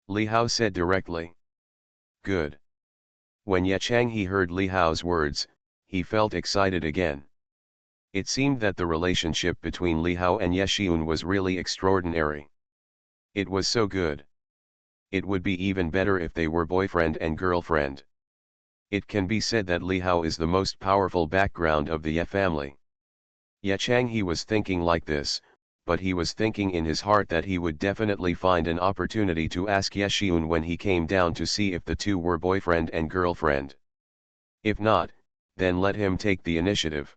Li Hao said directly. "Good." When Ye Changhe heard Li Hao's words, he felt excited again. It seemed that the relationship between Li Hao and Ye Xiun was really extraordinary. It was so good. It would be even better if they were boyfriend and girlfriend. It can be said that Li Hao is the most powerful background of the Ye family. Ye Changhe was thinking like this, but he was thinking in his heart that he would definitely find an opportunity to ask Ye Xiun when he came down to see if the two were boyfriend and girlfriend. If not, then let him take the initiative.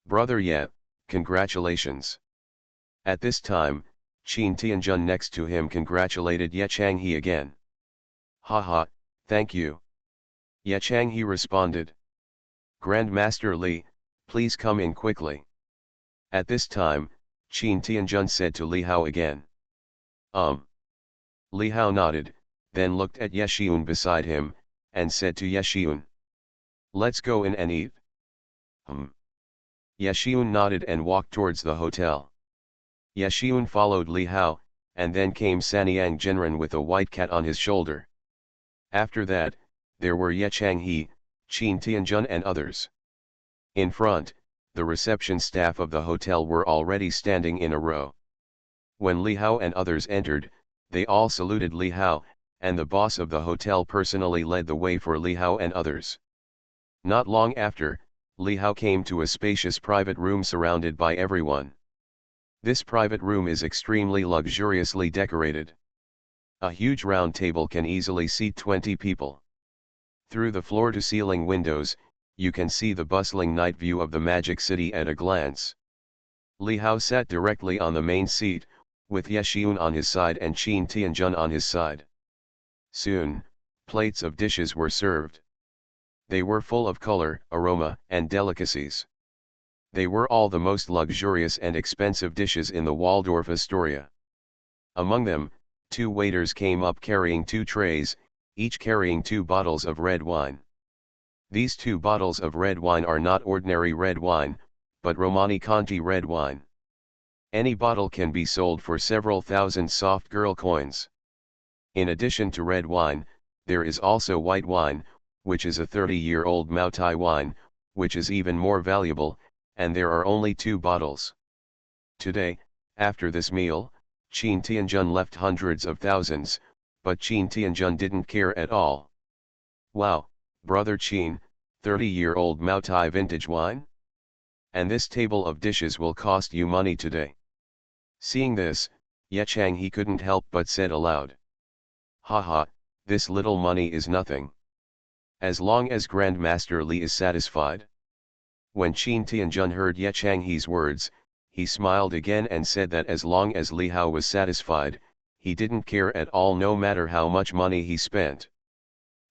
"Brother Ye, congratulations." At this time, Qin Tianjun next to him congratulated Ye Changhe again. "Haha, thank you." Ye Changhe responded. "Grandmaster Li, please come in quickly." At this time, Qin Tianjun said to Li Hao again. Li Hao nodded, then looked at Ye Xiun beside him, and said to Ye Xiun. "Let's go in and eat." Ye Xiun nodded and walked towards the hotel. Ye Xiun followed Li Hao, and then came Sanyang Genren with a white cat on his shoulder. After that, there were Ye Changhe, Qin Tianjun and others. In front, the reception staff of the hotel were already standing in a row. When Li Hao and others entered, they all saluted Li Hao, and the boss of the hotel personally led the way for Li Hao and others. Not long after, Li Hao came to a spacious private room surrounded by everyone. This private room is extremely luxuriously decorated. A huge round table can easily seat 20 people. Through the floor-to-ceiling windows, you can see the bustling night view of the Magic City at a glance. Li Hao sat directly on the main seat, with Ye Xiun on his side and Qin Tianjun on his side. Soon, plates of dishes were served. They were full of color, aroma, and delicacies. They were all the most luxurious and expensive dishes in the Waldorf Astoria. Among them, 2 waiters came up carrying 2 trays, each carrying 2 bottles of red wine. These 2 bottles of red wine are not ordinary red wine, but Romani Conti red wine. Any bottle can be sold for several thousand soft girl coins. In addition to red wine, there is also white wine, which is a 30-year-old Maotai wine, which is even more valuable, and there are only 2 bottles. Today, after this meal, Qin Tianjun left hundreds of thousands, but Qin Tianjun didn't care at all. Wow, brother Qin, 30-year-old Maotai vintage wine? And this table of dishes will cost you money today. Seeing this, Ye Chang he couldn't help but said aloud. Haha, this little money is nothing. As long as Grandmaster Li is satisfied. When Qin Tianjun heard Ye Chang he's words, he smiled again and said that as long as Li Hao was satisfied, he didn't care at all no matter how much money he spent.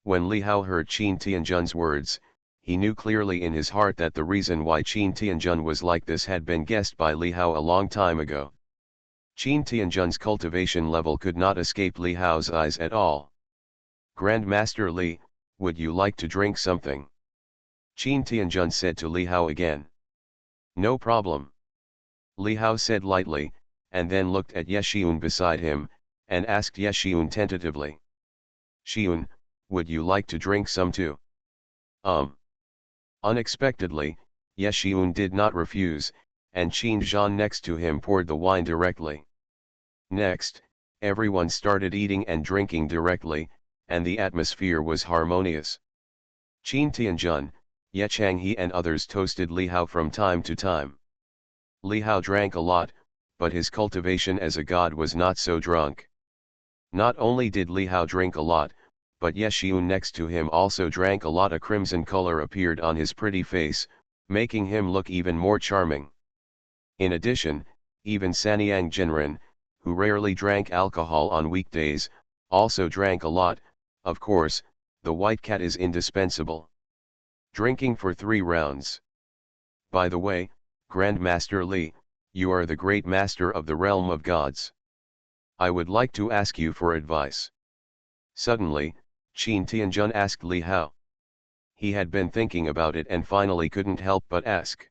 When Li Hao heard Qin Tianjun's words, he knew clearly in his heart that the reason why Qin Tianjun was like this had been guessed by Li Hao a long time ago. Qin Tianjun's cultivation level could not escape Li Hao's eyes at all. Grandmaster Li, would you like to drink something? Qin Tianjun said to Li Hao again. No problem. Li Hao said lightly, and then looked at Ye Xiun beside him, and asked Ye Xiun tentatively. Xiun, would you like to drink some too? Unexpectedly, Ye Xiun did not refuse, and Qin Zhan next to him poured the wine directly. Next, everyone started eating and drinking directly, and the atmosphere was harmonious. Qin Tianjun, Ye Changhe and others toasted Li Hao from time to time. Li Hao drank a lot, but his cultivation as a god was not so drunk. Not only did Li Hao drink a lot, but Ye Xiun next to him also drank a lot. A crimson color appeared on his pretty face, making him look even more charming. In addition, even Sanyang Jinren, who rarely drank alcohol on weekdays, also drank a lot. Of course, the white cat is indispensable. Drinking for 3 rounds. By the way, Grandmaster Li, you are the great master of the realm of gods. I would like to ask you for advice. Suddenly, Qin Tianjun asked Li Hao. He had been thinking about it and finally couldn't help but ask.